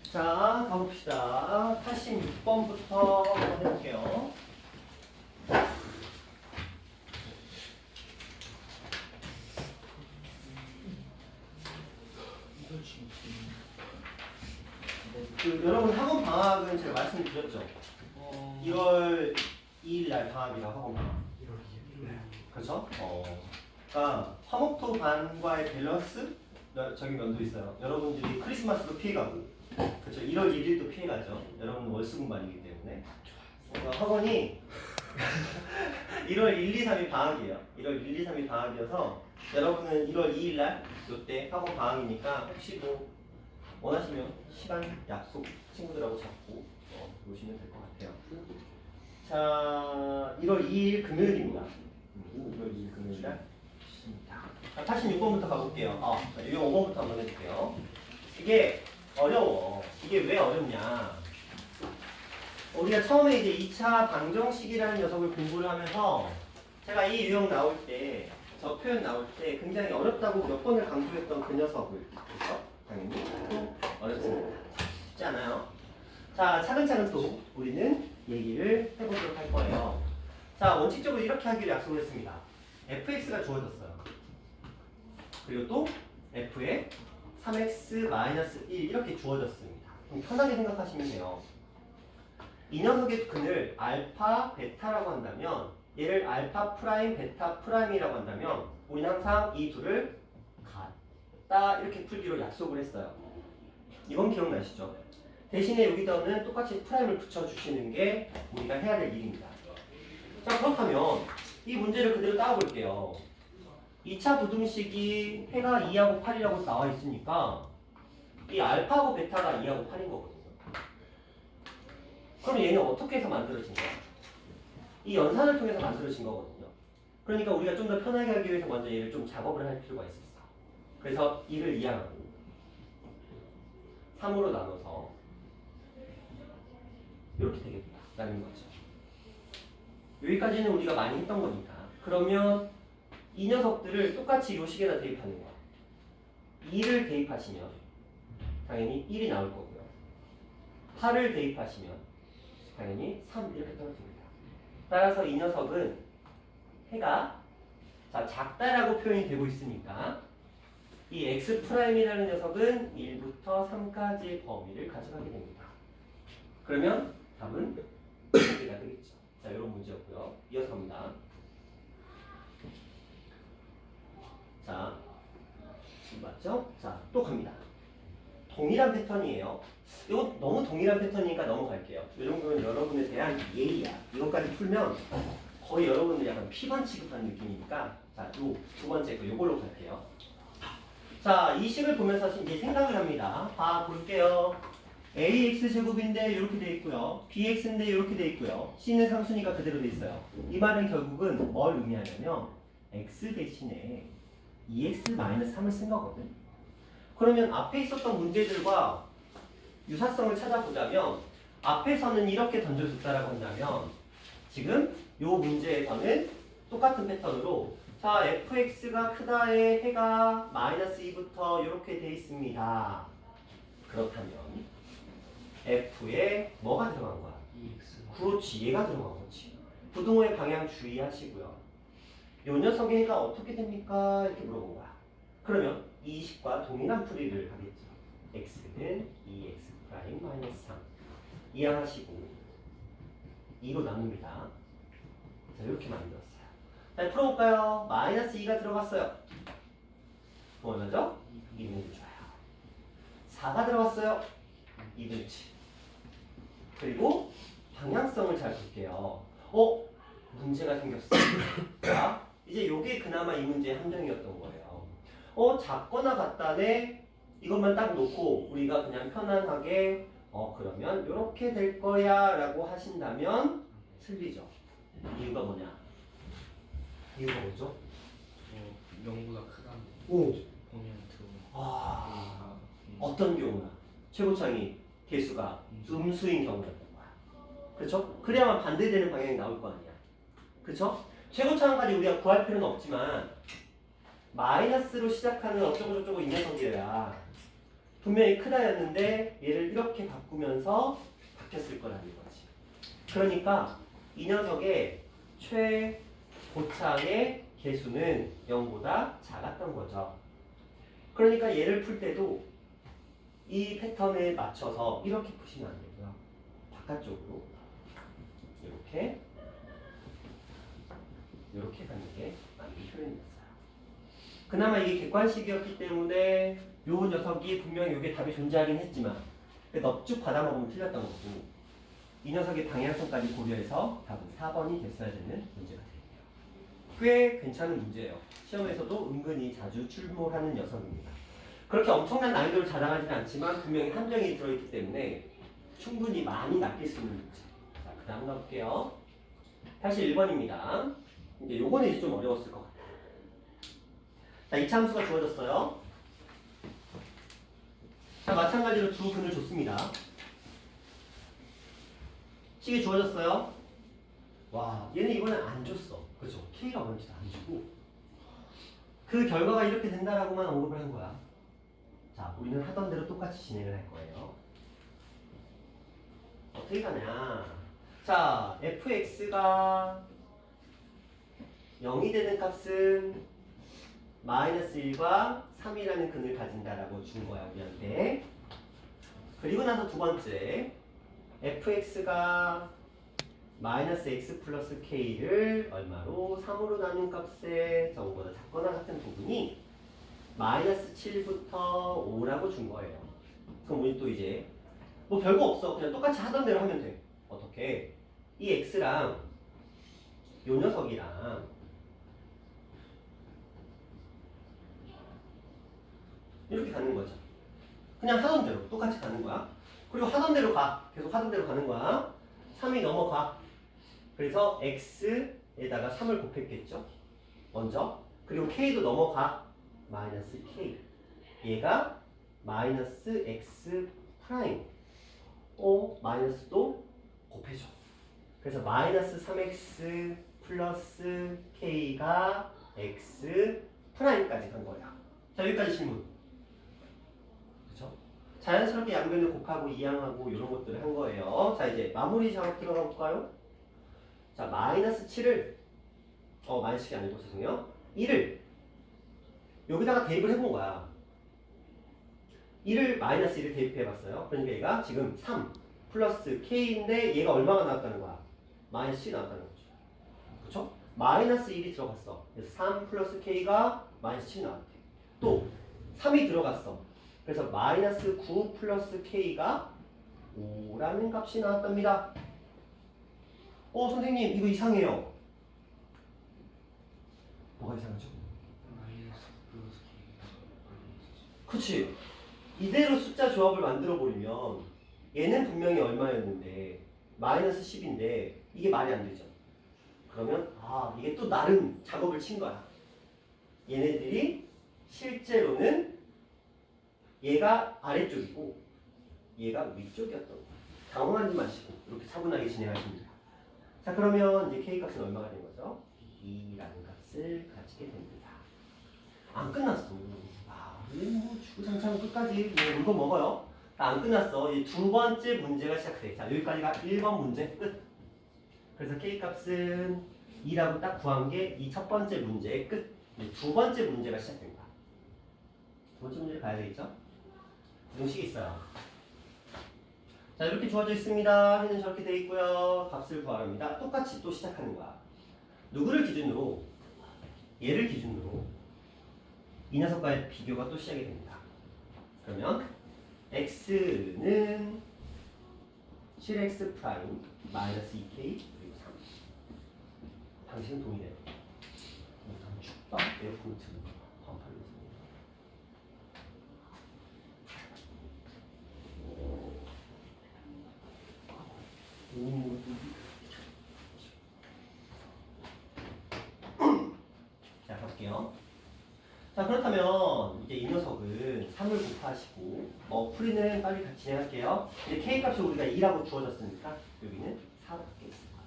자, 가봅시다. 86번부터 한번 해볼게요. 여러분 학원 방학은 제가 말씀드렸죠. 1월 2일 날 방학이라 학원 방학. 그렇죠? 그러니까 화목토 반과의 밸런스 저기 면도 있어요. 여러분들이 크리스마스도 피해가고, 그렇죠? 1월 1일도 피해가죠. 여러분은 월수금반이기 때문에. 학원이 1월 1, 2, 3일 방학이에요. 1월 1, 2, 3일 방학이어서 여러분은 1월 2일 날 요때 학원 방학이니까 혹시 뭐 원하시면 시간 약속 친구들하고 잡고 오시면 될 것 같아요. 자, 1월 2일 금요일입니다. 1월 2일 금요일 날. 86번부터 가볼게요. 이 5번부터 한번 해볼게요. 이게 어려워. 이게 왜 어렵냐? 우리가 처음에 이제 2차 방정식이라는 녀석을 공부를 하면서 제가 이 유형 나올 때, 저 표현 나올 때 굉장히 어렵다고 몇 번을 강조했던 그 녀석을, 그렇죠? 당연히 어렵습니다. 쉽지 않아요. 자, 차근차근 또 우리는 얘기를 해보도록 할 거예요. 자, 원칙적으로 이렇게 하기로 약속을 했습니다. fx가 주어졌어요. 그리고 또 f에 3x-1 이렇게 주어졌습니다. 그럼 편하게 생각하시면 돼요. 이 녀석의 근을 알파, 베타라고 한다면, 얘를 알파 프라임, 베타 프라임이라고 한다면 우리는 항상 이 둘을 같다 이렇게 풀기로 약속을 했어요. 이건 기억나시죠? 대신에 여기다는 똑같이 프라임을 붙여주시는 게 우리가 해야 될 일입니다. 자, 그렇다면 이 문제를 그대로 따와볼게요. 2차 부등식이 해가 2하고 8이라고 나와 있으니까 이 알파하고 베타가 2하고 8인 거거든요. 그럼 얘는 어떻게 해서 만들어진 거야? 이 연산을 통해서 만들어진 거거든요. 그러니까 우리가 좀 더 편하게 하기 위해서 먼저 얘를 좀 작업을 할 필요가 있었어. 그래서 2를 2하고 3으로 나눠서 이렇게 되겠다 라는 거죠. 여기까지는 우리가 많이 했던 거니까. 그러면 이 녀석들을 똑같이 요 식에다 대입하는 거야. 2를 대입하시면 당연히 1이 나올 거고요. 8을 대입하시면 당연히 3 이렇게 떨어집니다. 따라서 이 녀석은 해가 작다라고 표현이 되고 있으니까 이 x'이라는 녀석은 1부터 3까지의 범위를 가져가게 됩니다. 그러면 답은 2개가 되겠죠. 자, 이런 문제였고요. 이어서 갑니다. 자, 맞죠? 자, 또 갑니다. 동일한 패턴이에요. 이거 너무 동일한 패턴이니까 넘어갈게요. 이 정도는 여러분에 대한 예의야. 이것까지 풀면 거의 여러분들 약간 피반 취급하는 느낌이니까 자, 요 두 번째 거 요걸로 갈게요. 자, 이 식을 보면서 이제 생각을 합니다. 볼게요. ax제곱인데 이렇게 돼 있고요. bx인데 이렇게 돼 있고요. c는 상수니까 그대로 돼 있어요. 이 말은 결국은 뭘 의미하냐면 x 대신에 2x-3을 쓴 거거든. 그러면 앞에 있었던 문제들과 유사성을 찾아보자면 앞에서는 이렇게 던져줬다라고 한다면 지금 이 문제에서는 똑같은 패턴으로 자, fx가 크다에 해가 -2부터 이렇게 돼 있습니다. 그렇다면 f에 뭐가 들어간 거야? 2x. 그렇지, 얘가 들어간 거지. 부등호의 방향 주의하시고요. 요 녀석의 해가 어떻게 됩니까? 이렇게 물어본 거야. 그러면 이 식과 동일한 풀이를 하겠죠. x는 2x'-3 이해하시고 2로 나눕니다. 자, 이렇게 만들었어요. 자, 풀어볼까요? -2가 들어갔어요. 뭐 얼마죠? 2분의 1 줘요. 4가 들어갔어요. 2분의 7. 그리고 방향성을 잘 볼게요. 문제가 생겼어요. 자, 이제 요게 그나마 이 문제의 함정이었던 거예요. 작거나 같다네 이것만 딱 놓고 우리가 그냥 편안하게 그러면 요렇게 될 거야 라고 하신다면 틀리죠. 이유가 뭐냐? 이유가 뭐죠? 0보다 크다는 오. 보면 어떤 경우나 최고창이 개수가 음수인 경우였던 거야. 그렇죠? 그래야만 반대되는 방향이 나올 거 아니야. 그렇죠? 최고차항까지 우리가 구할 필요는 없지만 마이너스로 시작하는 어쩌고저쩌고 이 녀석이어야 분명히 크다였는데 얘를 이렇게 바꾸면서 바뀌었을 거라는 거지. 그러니까 이 녀석의 최고차의 개수는 0보다 작았던 거죠. 그러니까 얘를 풀 때도 이 패턴에 맞춰서 이렇게 푸시면 안 되고요. 바깥쪽으로 이렇게 가는 게 맞는 표현이었어요. 그나마 이게 객관식이었기 때문에 요 녀석이 분명히 이게 답이 존재하긴 했지만 넙죽 받아먹으면 틀렸던 거고 이 녀석의 방향성까지 고려해서 답은 4번이 됐어야 되는 문제가 되겠네요. 꽤 괜찮은 문제예요. 시험에서도 은근히 자주 출몰하는 녀석입니다. 그렇게 엄청난 난이도를 자랑하지는 않지만 분명히 함정이 들어있기 때문에 충분히 많이 낚일 수 있는 문제. 자, 그 다음 가볼게요. 81번입니다. 이제 요거는 이제 좀 어려웠을 것 같아요. 자, 이차함수가 주어졌어요. 자, 마찬가지로 두 근을 줬습니다. 식이 주어졌어요. 와, 얘는 이번엔 안 줬어. 그렇죠? K가 뭔지도 안 주고 그 결과가 이렇게 된다라고만 언급을 한 거야. 자, 우리는 하던 대로 똑같이 진행을 할 거예요. 어떻게 가냐? 자, fx가 0이 되는 값은 마이너스 1과 3이라는 근을 가진다라고 준 거야, 우리한테. 그리고 나서 두 번째, fx가 마이너스 x 플러스 k를 얼마로 3으로 나눈 값에 0보다 작거나 같은 부분이 마이너스 7부터 5라고 준 거예요. 그럼 우리 또 이제 뭐 별거 없어. 그냥 똑같이 하던 대로 하면 돼. 어떻게? 이 x랑 요 녀석이랑 이렇게 가는 거죠. 그냥 하던 대로 똑같이 가는 거야. 그리고 하던 대로 가. 계속 하던 대로 가는 거야. 3이 넘어가. 그래서 x에다가 3을 곱했겠죠. 먼저. 그리고 k도 넘어가. 마이너스 k. 얘가 마이너스 x 프라임. 마이너스도 곱해줘. 그래서 마이너스 3x 플러스 k가 x 프라임까지 간 거야. 자, 여기까지 질문. 그쵸? 자연스럽게 양변을 곱하고 이항하고 이런 것들을 한 거예요. 자, 이제 마무리 작업 들어가 볼까요? 자, 마이너스 7을 마이너스 7이 아니고 죄송해요. 1을 여기다가 대입을 해본 거야. 1을 마이너스 1을 대입해봤어요. 그러니까 얘가 지금 3 플러스 k인데 얘가 얼마가 나왔다는 거야? 마이너스 7이 나왔다는 거죠. 그쵸? 마이너스 1이 들어갔어. 그래서 3 플러스 k가 마이너스 7이 나왔대. 또 3이 들어갔어. 그래서 마이너스 9 플러스 k가 5라는 값이 나왔답니다. 선생님 이거 이상해요. 뭐가 이상하죠? 마이너스 플러스 그치? 이대로 숫자 조합을 만들어 버리면 얘는 분명히 얼마였는데 마이너스 10인데 이게 말이 안 되죠. 그러면 이게 또 나름 작업을 친 거야. 얘네들이 실제로는 얘가 아래쪽이고 얘가 위쪽이었던 거야. 당황하지 마시고 이렇게 차분하게 진행하시면 돼요. 자, 그러면 이제 k 값은 얼마가 된 거죠? 2라는 값을 가지게 됩니다. 안 끝났어. 뭐 주구장창 끝까지 물건 먹어요. 안 끝났어. 이 두 번째 문제가 시작돼. 자, 여기까지가 1번 문제 끝. 그래서 k 값은 2라고 딱 구한 게 이 첫 번째 문제의 끝. 두 번째 문제가 시작됩니다. 두 번째 문제를 가야 되겠죠? 공식이 있어요. 자, 이렇게 주어져 있습니다. 해는 저렇게 돼 있고요. 값을 구하랍니다. 똑같이 또 시작하는 거야. 누구를 기준으로? 얘를 기준으로 이 녀석과의 비교가 또 시작이 됩니다. 그러면 x는 7x 프라임 마이너스 2k 그리고 3. 당신은 동일해요. 춥다. 에어컨 틀고 반팔로 씁니다. 자, 가볼게요. 자, 그렇다면 이제 이 녀석은 3을 곱하시고 풀이는 빨리 같이 진행할게요. 이제 k 값이 우리가 2라고 주어졌으니까 여기는 4로 바뀌겠습니다.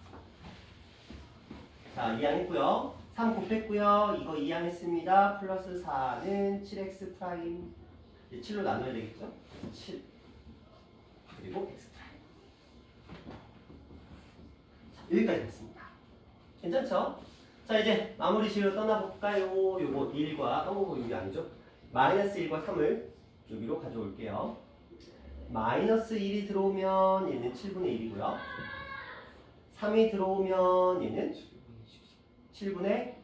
자, 이항했고요. 3 곱했고요. 이거 이항했습니다. 플러스 4는 7x 프라임. 이제 7로 나눠야 되겠죠? 7 그리고 x 프라임. 자, 여기까지 됐습니다. 괜찮죠? 자 이제 마무리 식으로 떠나볼까요? 요거 1과 이게 아니죠? 마이너스 1과 3을 여기로 가져올게요. 마이너스 1이 들어오면 얘는 7분의 1이고요. 3이 들어오면 얘는 7분의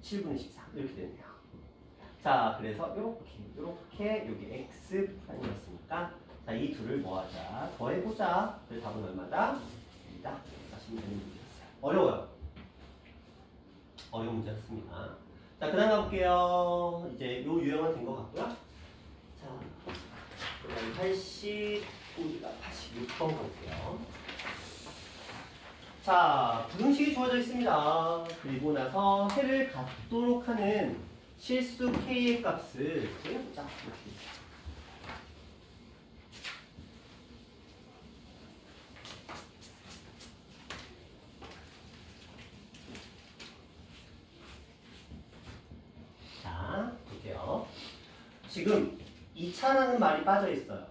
13 이렇게 되네요. 자 그래서 요렇게 여기 x 프라임이었으니까 자 이 둘을 뭐하자? 더해보자. 그래서 답은 얼마다? 2다. 하시면 되는 문제였어요. 어려워요. 어려운 문제였습니다. 자 그 다음 가볼게요. 이제 요 유형은 된 것 같고요. 자 그다음 86번 볼게요. 자, 부등식이 주어져 있습니다. 그리고 나서 해를 갖도록 하는 실수 k의 값을 구해보자. 자, 볼게요. 지금 2차라는 말이 빠져 있어요.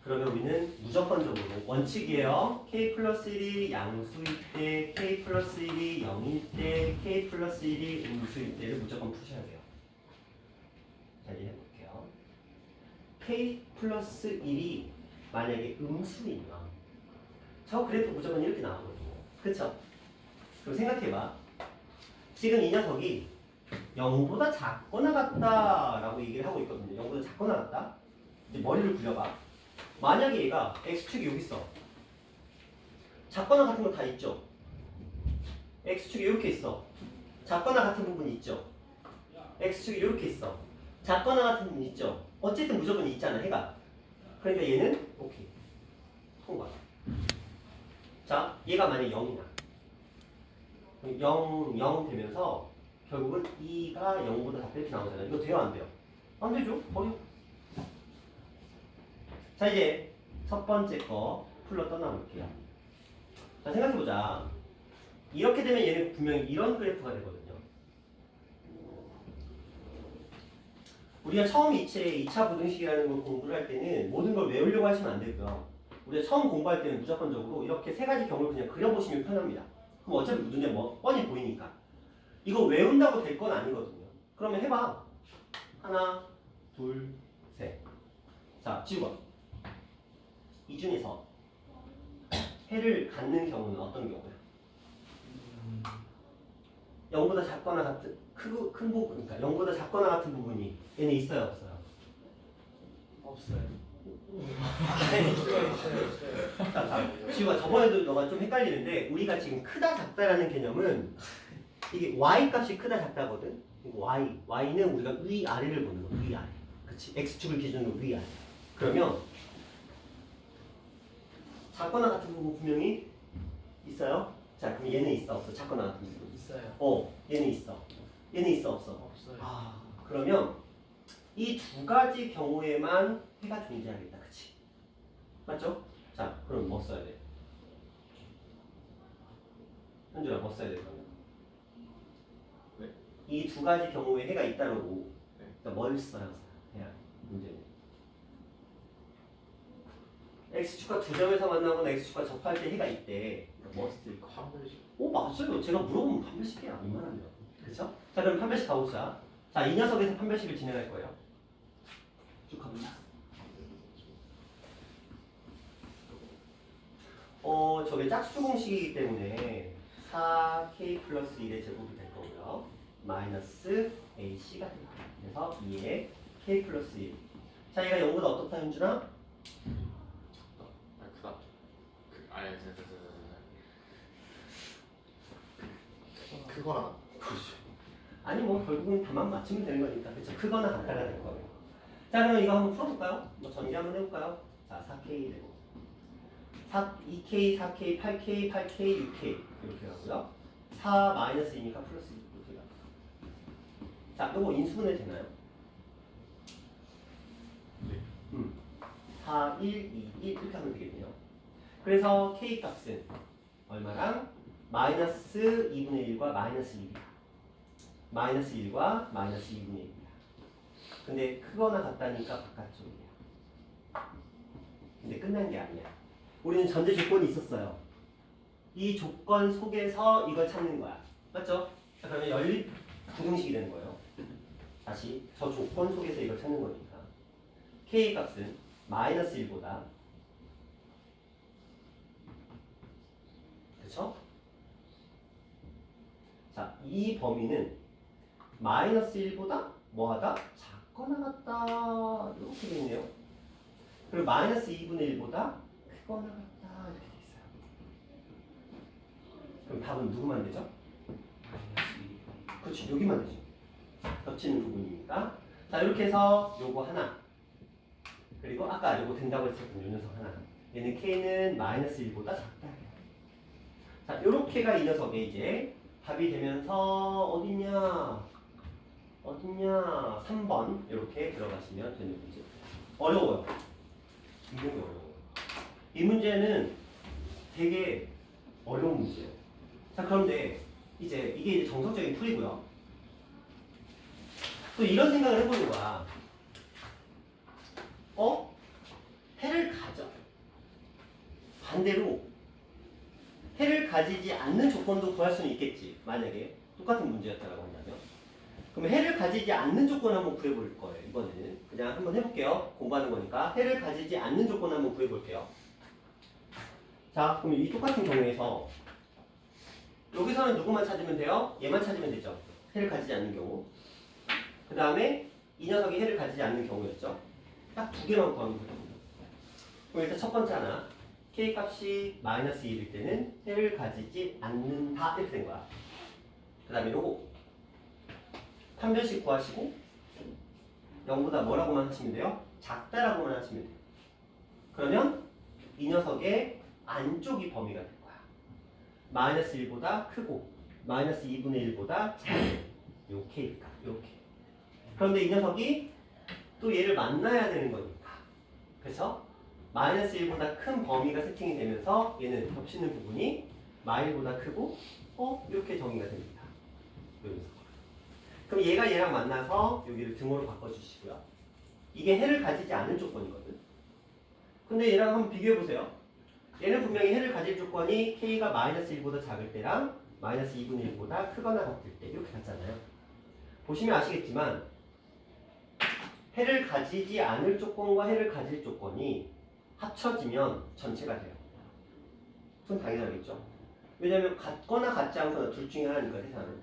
그러면 우리는 무조건적으로 원칙이에요. k 플러스 1이 양수일 때, k 플러스 1이 0일 때, k 플러스 1이 음수일 때를 무조건 푸셔야 돼요. 자, 이제 해볼게요. k 플러스 1이 만약에 음수이면 저 그래프 무조건 이렇게 나오거든요. 그쵸? 그럼 생각해봐. 지금 이 녀석이 0보다 작거나 같다라고 얘기를 하고 있거든요. 0보다 작거나 같다. 이제 머리를 굴려봐. 만약에 얘가 x축이 여기 있어. 작거나 같은 거 다 있죠? x축이 이렇게 있어. 작거나 같은 부분이 있죠? x축이 이렇게 있어. 작거나 같은 부분이 있죠? 어쨌든 무조건 있잖아, 해가. 그러니까 얘는 오케이. 통과. 자, 얘가 만약에 0이야. 0 되면서 결국은 2가 0보다 작다 이렇게 나오잖아. 이거 돼요, 안 돼요? 안 되죠? 버려. 자 이제 첫 번째 거 풀러 떠나볼게요. 자 생각해보자. 이렇게 되면 얘는 분명히 이런 그래프가 되거든요. 우리가 처음 2차 부등식이라는 걸 공부를 할 때는 모든 걸 외우려고 하시면 안 되고요. 우리가 처음 공부할 때는 무조건적으로 이렇게 세 가지 경우를 그냥 그려보시면 편합니다. 그럼 어차피 문제 뭐 뻔히 보이니까. 이거 외운다고 될 건 아니거든요. 그러면 해봐. 하나, 둘, 셋. 자 지우가. 이 중에서 해를 갖는 경우는 어떤 경우야? 0보다 작거나 같은 큰 부분, 그러니까 0보다 작거나 같은 부분이 얘는 있어요, 없어요? 없어요. 있어요. 자, 지우가 저번에도 너가 좀 헷갈리는데 우리가 지금 크다 작다라는 개념은 이게 y 값이 크다 작다거든. 이거 y는 우리가 위 아래를 보는 거, 위 아래. 그렇지? x축을 기준으로 위 아래. 그러면 작거나 같은 부분 분명히 있어요. 자, 그럼 얘는 있어, 없어? 작거나 같은 부분. 있어요. 얘는 있어. 얘는 있어, 없어? 없어요. 아, 그러면 이 두 가지 경우에만 해가 존재하겠다, 그치? 맞죠? 자, 그럼 뭐 써야 돼? 현준아, 뭐 써야 돼, 그러면? 네. 이 두 가지 경우에 해가 있다고. 네. 그러니까 뭘 써야 해야 문제는. x축과 두 점에서 만나거나 x축과 접할 때 해가 있대. 그러니까 뭐 쓸 거? 한 번씩. 오 맞아요. 제가 물어보면 판별식이야. 이만하면. 그렇죠? 자 그럼 판별식 가봅시다. 자 이 녀석에서 판별식을 진행할 거예요. 쭉 가봅시다. 저게 짝수 공식이기 때문에 4k 플러스 1의 제곱이 될 거고요. 마이너스 ac가 됩니다. 그래서 2에 k 플러스 1. 자 얘가 0보다 어떻다 현준아? 크다. 아니, 크거나. 그렇죠. 아니 뭐 결국은 다만 맞추면 되는 거니까 그렇죠. 크거나 같다가 될 거예요. 자 그럼 이거 한번 풀어볼까요? 뭐 전개 한번 해볼까요? 자 4k 되고 2k, 4k, 8k, 8k, 6k 이렇게 가고요. 4 마이너스 2니까 플러스 2 이렇게 가고. 자 요거 인수분해 되나요? 네. 4, 1, 2, 1 이렇게 하면 되겠네요. 그래서 k 값은 얼마랑? 마이너스 2분의 1과 마이너스 1이야. 마이너스 1과 마이너스 2분의 1이야. 근데 크거나 같다니까 바깥쪽이야. 근데 끝난 게 아니야. 우리는 전제 조건이 있었어요. 이 조건 속에서 이걸 찾는 거야. 맞죠? 자, 그러면 연립 부등식이 되는 거예요. 다시 저 조건 속에서 이걸 찾는 거니까 k 값은 마이너스 1보다 그쵸? 자, 이 범위는 마이너스 1보다 뭐하다? 작거나 같다 이렇게 돼 있네요. 그리고 마이너스 2분의 1보다 크거나 같다 이렇게 돼 있어요. 그럼 답은 누구만 되죠? 그렇지, 여기만 되죠. 겹치는 부분이니까. 자, 이렇게 해서 요거 하나, 그리고 아까 요거 된다고 했었던 요 녀석 하나, 얘는 k는 마이너스 1보다 작다. 자, 요렇게가 이 녀석의 이제 답이 되면서 어딨냐 3번 이렇게 들어가시면 되는 문제. 어려워요. 굉장히 어려워요. 이 문제는 되게 어려운 문제예요. 자, 그런데 이제 이게 이제 정석적인 풀이고요. 또 이런 생각을 해보는 거야. 해를 가져. 반대로 해를 가지지 않는 조건도 구할 수는 있겠지. 만약에 똑같은 문제였다고 한다면. 그럼 해를 가지지 않는 조건 한번 구해볼 거예요. 이번에는 그냥 한번 해볼게요. 공부하는 거니까 해를 가지지 않는 조건 한번 구해볼게요. 자, 그럼 이 똑같은 경우에서 여기서는 누구만 찾으면 돼요? 얘만 찾으면 되죠. 해를 가지지 않는 경우. 그 다음에 이 녀석이 해를 가지지 않는 경우였죠. 딱 두 개만 구하면 되거든요. 그럼 일단 첫 번째 하나, k 값이 마이너스 1일 때는 해를 가지지 않는다 이렇게 된 거야. 그 다음에 요거 판별식 구하시고 0보다 뭐라고만 하시면 돼요? 작다라고만 하시면 돼요. 그러면 이 녀석의 안쪽이 범위가 될 거야. 마이너스 1보다 크고 마이너스 2분의 1보다 작은 요 k 값 이렇게. 그런데 이 녀석이 또 얘를 만나야 되는 거니까. 그래서 마이너스 1보다 큰 범위가 세팅이 되면서 얘는 겹치는 부분이 마일보다 크고 이렇게 정의가 됩니다. 여기서. 그럼 얘가 얘랑 만나서 여기를 등호로 바꿔주시고요. 이게 해를 가지지 않는 조건이거든. 근데 얘랑 한번 비교해보세요. 얘는 분명히 해를 가질 조건이 k가 마이너스 1보다 작을 때랑 마이너스 2분의 1보다 크거나 같을 때 이렇게 같잖아요. 보시면 아시겠지만 해를 가지지 않을 조건과 해를 가질 조건이 합쳐지면 전체가 돼요. 그건 당연하겠죠. 왜냐하면 같거나 같지 않거나 둘 중에 하나니까 세상은.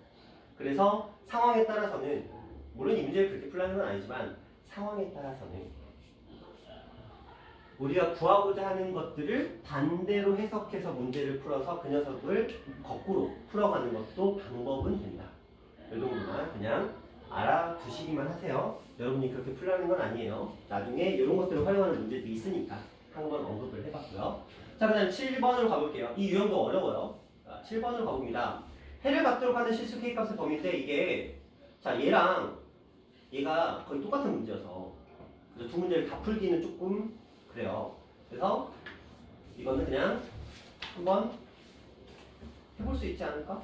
그래서 상황에 따라서는 물론 이 문제를 그렇게 풀라는 건 아니지만 상황에 따라서는 우리가 구하고자 하는 것들을 반대로 해석해서 문제를 풀어서 그 녀석을 거꾸로 풀어가는 것도 방법은 된다. 이 정도만 그냥 알아두시기만 하세요. 여러분이 그렇게 풀라는 건 아니에요. 나중에 이런 것들을 활용하는 문제도 있으니까 한번 언급을 해봤고요. 자, 그 다음 7번으로 가볼게요. 이 유형도 어려워요. 7번으로 가봅니다. 해를 갖도록 하는 실수 k값의 범위인데 이게 자 얘랑 얘가 거의 똑같은 문제여서 두 문제를 다 풀기는 조금 그래요. 그래서 이거는 그냥 한번 해볼 수 있지 않을까?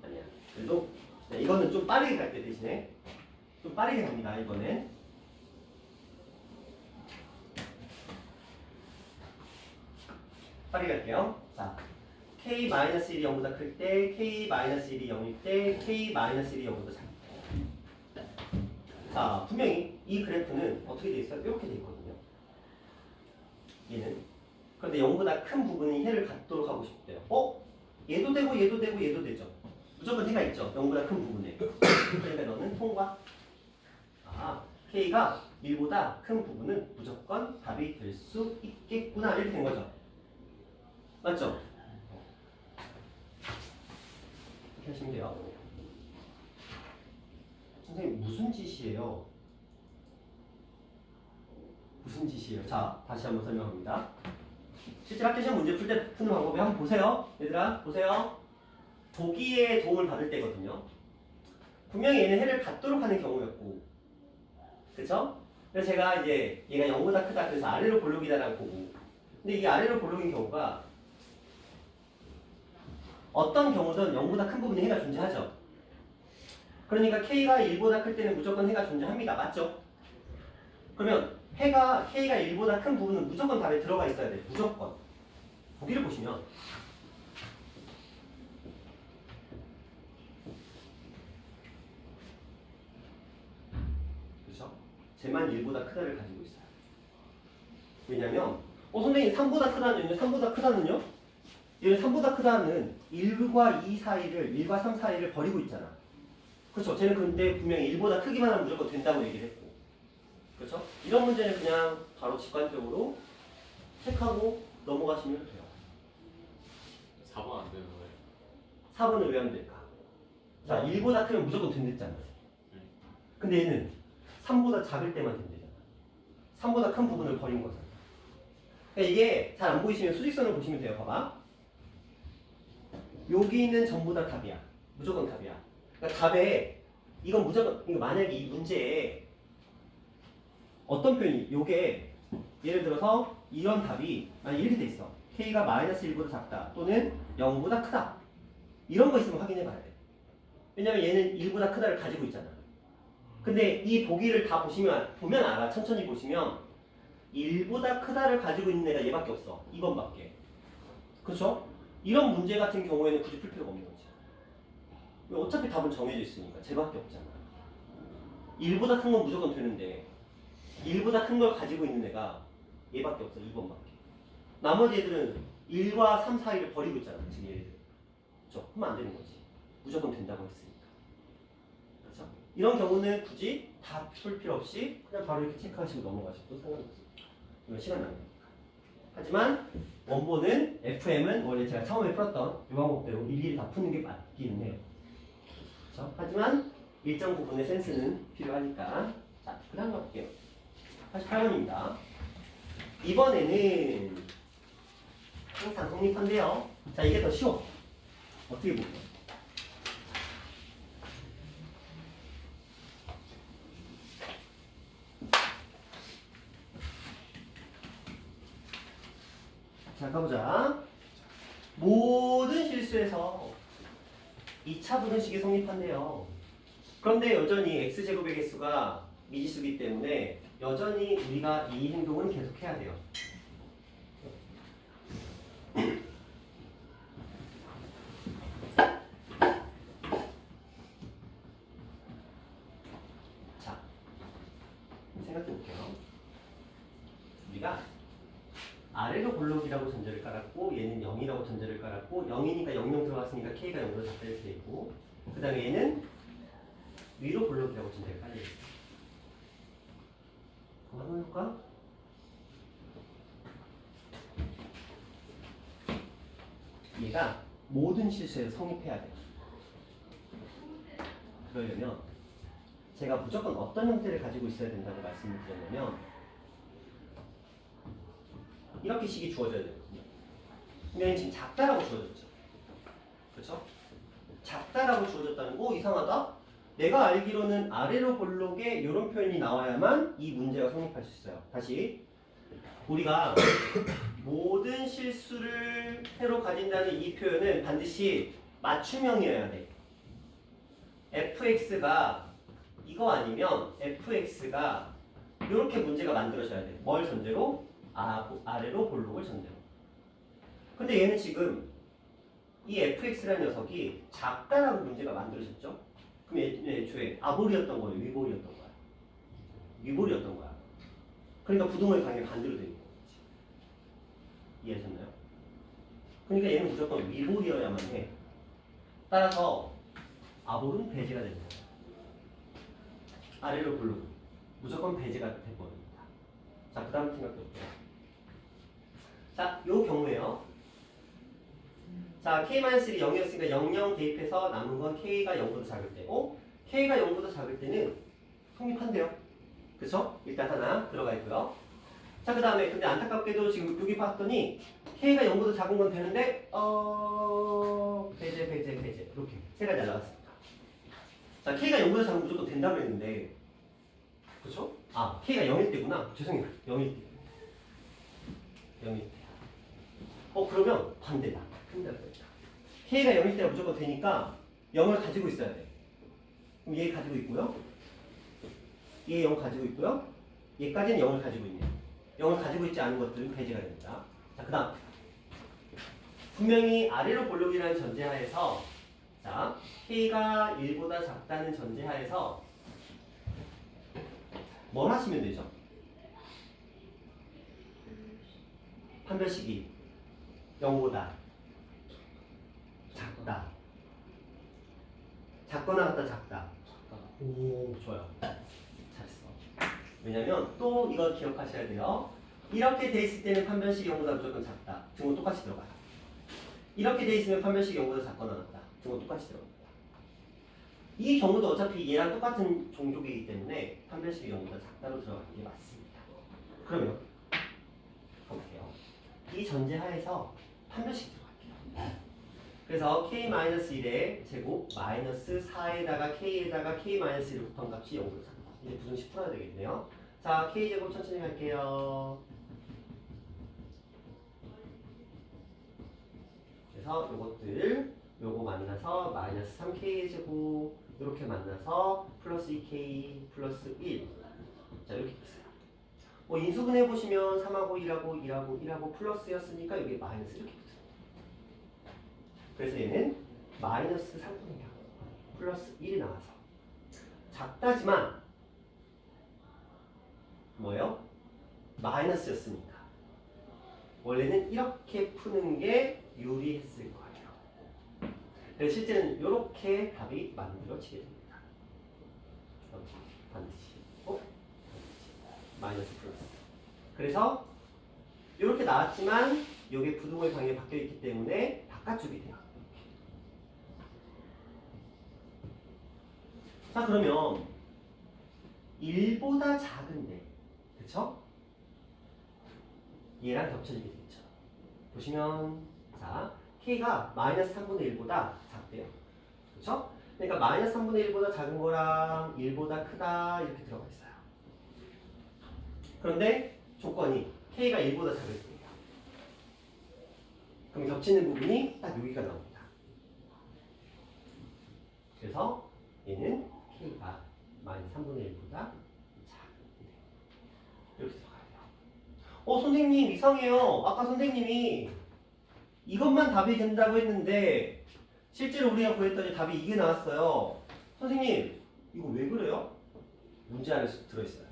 아니야. 그래도 네, 이거는 좀 빠르게 갈 때 대신에 좀 빠르게 갑니다. 이번엔 빠르게 갈게요. 자, k-1이 0보다 클 때, k-1이 0일 때, k-1이 0보다 작을 때. 자, 분명히 이 그래프는 어떻게 돼 있어요? 이렇게 돼 있거든요. 얘는. 그런데 0보다 큰 부분이 해를 갖도록 하고 싶대요. 얘도 되고 얘도 되고 얘도 되죠. 무조건 해가 있죠. 0보다 큰 부분에. 그러니까 너는 통과. k가 1보다 큰 부분은 무조건 답이 될 수 있겠구나. 이렇게 된 거죠. 맞죠? 이렇게 하시면 돼요. 선생님 무슨 짓이에요? 무슨 짓이에요? 자, 다시 한번 설명합니다. 실제 학교 시험 문제 풀 때 푸는 방법에 한번 보세요. 얘들아, 보세요. 보기에 도움을 받을 때거든요. 분명히 얘는 해를 갖도록 하는 경우였고, 그쵸? 그래서 제가 이제 얘가 0보다 크다 그래서 아래로 볼록이다라고 보고, 근데 이게 아래로 볼록인 경우가 어떤 경우든 0보다 큰 부분에 해가 존재하죠. 그러니까 K가 1보다 클 때는 무조건 해가 존재합니다. 맞죠? 그러면 해가 K가 1보다 큰 부분은 무조건 답에 들어가 있어야 돼. 무조건. 보기를 보시면 그렇죠? 쟤만 1보다 크다를 가지고 있어요. 왜냐면 선생님 3보다 크다는요? 3보다 크다는요? 얘는 3보다 크다는 1과 2 사이를 1과 3 사이를 버리고 있잖아. 그렇죠? 쟤는 근데 분명히 1보다 크기만 하면 무조건 된다고 얘기를 했고 그렇죠? 이런 문제는 그냥 바로 직관적으로 체크하고 넘어가시면 돼요. 4번 안 되는 거예요. 4번은 왜 안 될까? 자, 1보다 크면 무조건 된댔잖아. 근데 얘는 3보다 작을 때만 된대잖아. 3보다 큰 부분을 버린 거잖아. 그러니까 이게 잘 안 보이시면 수직선을 보시면 돼요. 봐봐. 여기는 전부 다 답이야. 무조건 답이야. 그러니까 답에 이건 무조건 이거 만약에 이 문제에 어떤 표현이 요게 예를 들어서 이런 답이 만약 이렇게 돼 있어. K가 마이너스 1보다 작다 또는 0보다 크다. 이런 거 있으면 확인해 봐야 돼. 왜냐면 얘는 1보다 크다를 가지고 있잖아. 근데 이 보기를 다 보면 알아. 천천히 보시면 1보다 크다를 가지고 있는 애가 얘밖에 없어. 2번밖에. 그렇죠? 이런 문제 같은 경우에는 굳이 풀 필요가 없는 거지. 어차피 답은 정해져 있으니까 쟤밖에 없잖아. 1보다 큰 건 무조건 되는데 1보다 큰 걸 가지고 있는 애가 얘밖에 없어. 2번밖에. 나머지 애들은 1과 3 사이를 버리고 있잖아. 지금 얘들. 그렇죠? 그러면 안 되는 거지. 무조건 된다고 했으니까. 그렇죠? 이런 경우는 굳이 다 풀 필요 없이 그냥 바로 이렇게 체크하시고 넘어가셔도 상관없어요. 이건 시간 낭비니까. 하지만 원본은 FM은 원래 제가 처음에 풀었던 이 방법대로 일일이 다 푸는 게 맞기는 해요. 그렇죠? 하지만 일정 부분의 센스는 필요하니까. 자, 그 다음 가볼게요. 88번입니다. 이번에는 항상 성립한데요. 자, 이게 더 쉬워. 어떻게 볼까요? 자, 가보자. 모든 실수에서 2차 부등식이 성립한대요. 그런데 여전히 x제곱의 개수가 미지수기 때문에 여전히 우리가 이 행동은 계속해야 돼요. 자, 생각해 볼게요. 우리가 아래로 볼록이라고 전제를 깔았고 얘는 0이라고 전제를 깔았고 0이니까 00 들어갔으니까 K가 0으로 작다 이렇게 있고 그 다음에 얘는 위로 볼록이라고 전제를 깔려있어요. 한번 해볼까? 얘가 모든 실수에서 성립해야 돼요. 그러려면 제가 무조건 어떤 형태를 가지고 있어야 된다고 말씀을 드렸냐면 이렇게 식이 주어져야 되거든요. 근데 지금 작다라고 주어졌죠. 그렇죠? 작다라고 주어졌다는 거 이상하다? 내가 알기로는 아래로 볼록에 이런 표현이 나와야만 이 문제가 성립할 수 있어요. 다시 우리가 모든 실수를 해로 가진다는 이 표현은 반드시 맞춤형이어야 돼. fx가 이거 아니면 fx가 이렇게 문제가 만들어져야 돼. 뭘 전제로? 아래로 볼록을 전제로. 근데 얘는 지금 이 fx라는 녀석이 작다라고 문제가 만들어졌죠? 그럼 애초에 아볼이었던 거예요? 위볼이었던 거야? 위볼이었던 거야. 그러니까 부등호의 관계가 반대로 되는 거지. 이해하셨나요? 그러니까 얘는 무조건 위볼이어야만 해. 따라서 아볼은 배제가 되는 거야. 아래로 볼록은 무조건 배제가 돼버립니다. 자, 그 다음 생각해 볼게요. 자, 요 경우에요. 자, K-1이 0이었으니까 00 대입해서 남은 건 K가 0보다 작을 때. K가 0보다 작을 때는 성립한대요. 그쵸? 일단 하나 들어가 있고요. 자, 그 다음에 근데 안타깝게도 지금 여기 봤더니 K가 0보다 작은 건 되는데 배제 이렇게 세 가지 날라갔습니다. 자, K가 0보다 작으면 무조건 된다고 했는데 그쵸? 아, K가 0일 때구나. 죄송해요. 0일 때. 0일 때. 그러면 반대다. 큰일 날 뻔했다. K가 0일 때가 무조건 되니까 0을 가지고 있어야 돼. 그럼 얘 가지고 있고요. 얘 0 가지고 있고요. 얘까지는 0을 가지고 있네요. 0을 가지고 있지 않은 것들은 배제가 됩니다. 자, 그 다음. 분명히 아래로 볼록이라는 전제하에서 자, K가 1보다 작다는 전제하에서 뭘 하시면 되죠? 판별식이 0보다 작다. 작거나 같다, 작다. 오, 좋아요. 잘했어. 왜냐면 또 이거 기억하셔야 돼요. 이렇게 돼 있을 때는 판별식이 0보다 무조건 작다. 등호 똑같이 들어가요. 이렇게 돼 있으면 판별식이 0보다 작거나 같다. 등호 똑같이 들어갑니다. 이 경우도 어차피 얘랑 똑같은 종족이기 때문에 판별식이 0보다 작다로 들어가는 게 맞습니다. 그러면 가볼게요. 이 전제하에서 판별식 들어갈게요. 그래서 k-1의 제곱 마이너스 4에다가 k에다가 k-1을 곱한 값이 0보다 작다. 이제 부등식 풀어야 되겠네요. 자, k제곱 천천히 갈게요. 그래서 요것들 요거 만나서 마이너스 3k 제곱 이렇게 만나서 플러스 2k 플러스 1. 자, 이렇게 있어요. 뭐 인수분 해보시면 3하고 1하고 1하고 1하고 플러스였으니까 여기 마이너스 이렇게 붙어요. 그래서 얘는 마이너스 3분의 0 플러스 1이 나와서 작다지만 뭐예요? 마이너스였으니까 원래는 이렇게 푸는 게 유리했을 거예요. 그래서 실제는 이렇게 답이 만들어지게 됩니다. 반드시 마이너스 플러스. 그래서 이렇게 나왔지만 이게 부등호의 방향이 바뀌어 있기 때문에 바깥쪽이 돼요. 자, 그러면 1보다 작은데, 그쵸? 얘랑 겹쳐지게 되죠. 보시면, 자, K가 마이너스 3분의 1보다 작대요. 그쵸? 그러니까 마이너스 3분의 1보다 작은 거랑 1보다 크다 이렇게 들어가 있어요. 그런데 조건이 K가 1보다 작을 때예요. 그럼 겹치는 부분이 딱 여기가 나옵니다. 그래서 얘는 K가 마이너스 3분의 1보다 작은데 이렇게 들어가야 돼요. 선생님 이상해요. 아까 선생님이 이것만 답이 된다고 했는데 실제로 우리가 구했더니 답이 이게 나왔어요. 선생님 이거 왜 그래요? 문제 안에서 들어있어요.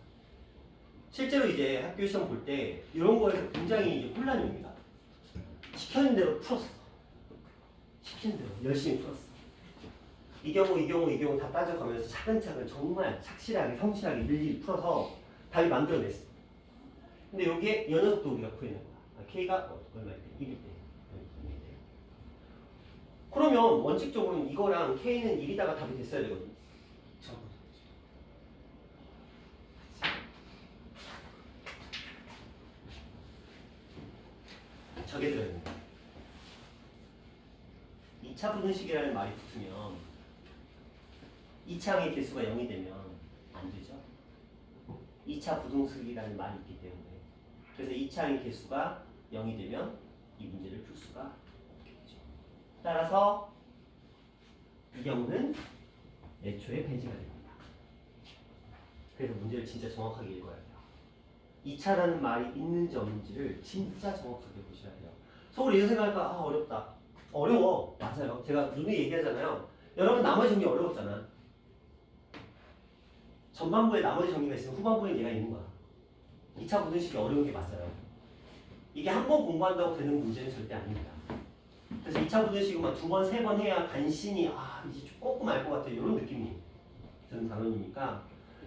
실제로 이제 학교 시험 볼 때 이런 거에서 굉장히 이제 혼란이 옵니다. 시키는 대로 풀었어. 시키는 대로 열심히 풀었어. 이 경우 다 따져가면서 차근차근 정말 착실하게 성실하게 일일이 풀어서 답이 만들어냈어. 근데 여기에 이 녀석도 우리가 구해낸 거야. K가 얼마일 때? 1일 때. 그러면 원칙적으로는 이거랑 K는 1이다가 답이 됐어야 되거든. 저게 들어있는 거야. 2차 부등식이라는 말이 붙으면 2차항의 개수가 0이 되면 안 되죠. 2차 부등식이라는 말이 있기 때문에. 그래서 2차항의 개수가 0이 되면 이 문제를 풀 수가 없겠죠. 따라서 이 경우는 애초에 배제가 됩니다. 그래서 문제를 진짜 정확하게 읽어야 돼요. 2차라는 말이 있는지 없는지를 진짜 정확하게 보셔야 돼요. 속으로 이런 생각할까? 어렵다. 어려워. 맞아요. 제가 눈에 얘기하잖아요. 여러분 나머지 정리 어려웠잖아. 전반부에 나머지 정리가 있으면 후반부에 얘가 있는 거야. 2차 부등식이 어려운 게 맞아요. 이게 한 번 공부한다고 되는 문제는 절대 아닙니다. 그래서 2차 부등식만 2번, 3번 해야 간신히 이제 조금 알 것 같아. 이런 느낌이 드는 단원이니까.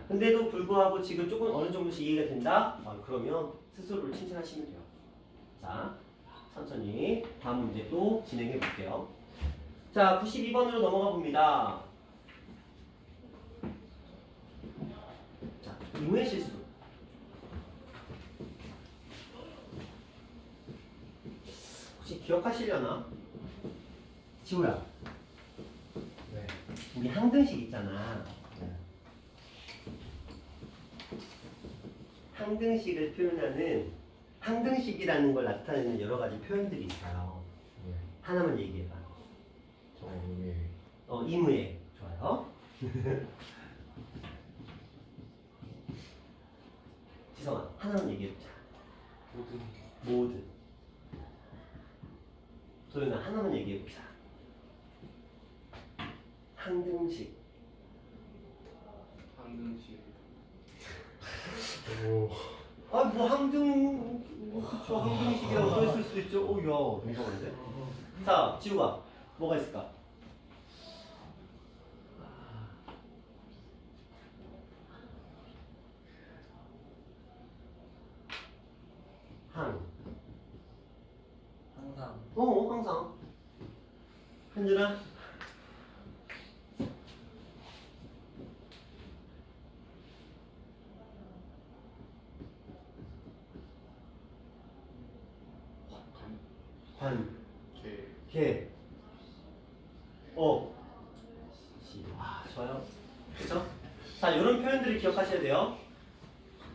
근데도 불구하고 지금 조금 어느 정도씩 이해가 된다? 그러면 스스로를 칭찬하시면 돼요. 자, 천천히 다음 문제 또 진행해 볼게요. 자, 92번으로 넘어가 봅니다. 자, 이무의 실수. 혹시 기억하시려나? 지호야. 네. 우리 항등식 있잖아. 항등식을 표현하는 항등식이라는 걸 나타내는 여러 가지 표현들이 있어요. 네. 하나만 얘기해봐. 정의의 이무에 좋아요. 지성아, 하나만 얘기해보자. 모든. 도윤아, 하나만 얘기해보자. 항등식. 방등식. 오. 아, 뭐 항등, 그쵸, 항등식이라고 써있을 수도 있죠. 오, 야, 굉장한데? 자, 지우가 뭐가 있을까? 항. 항상. 항상. 현준아? 관, 개. 개, 시. 와, 좋아요. 그쵸? 자, 이런 표현들을 기억하셔야 돼요.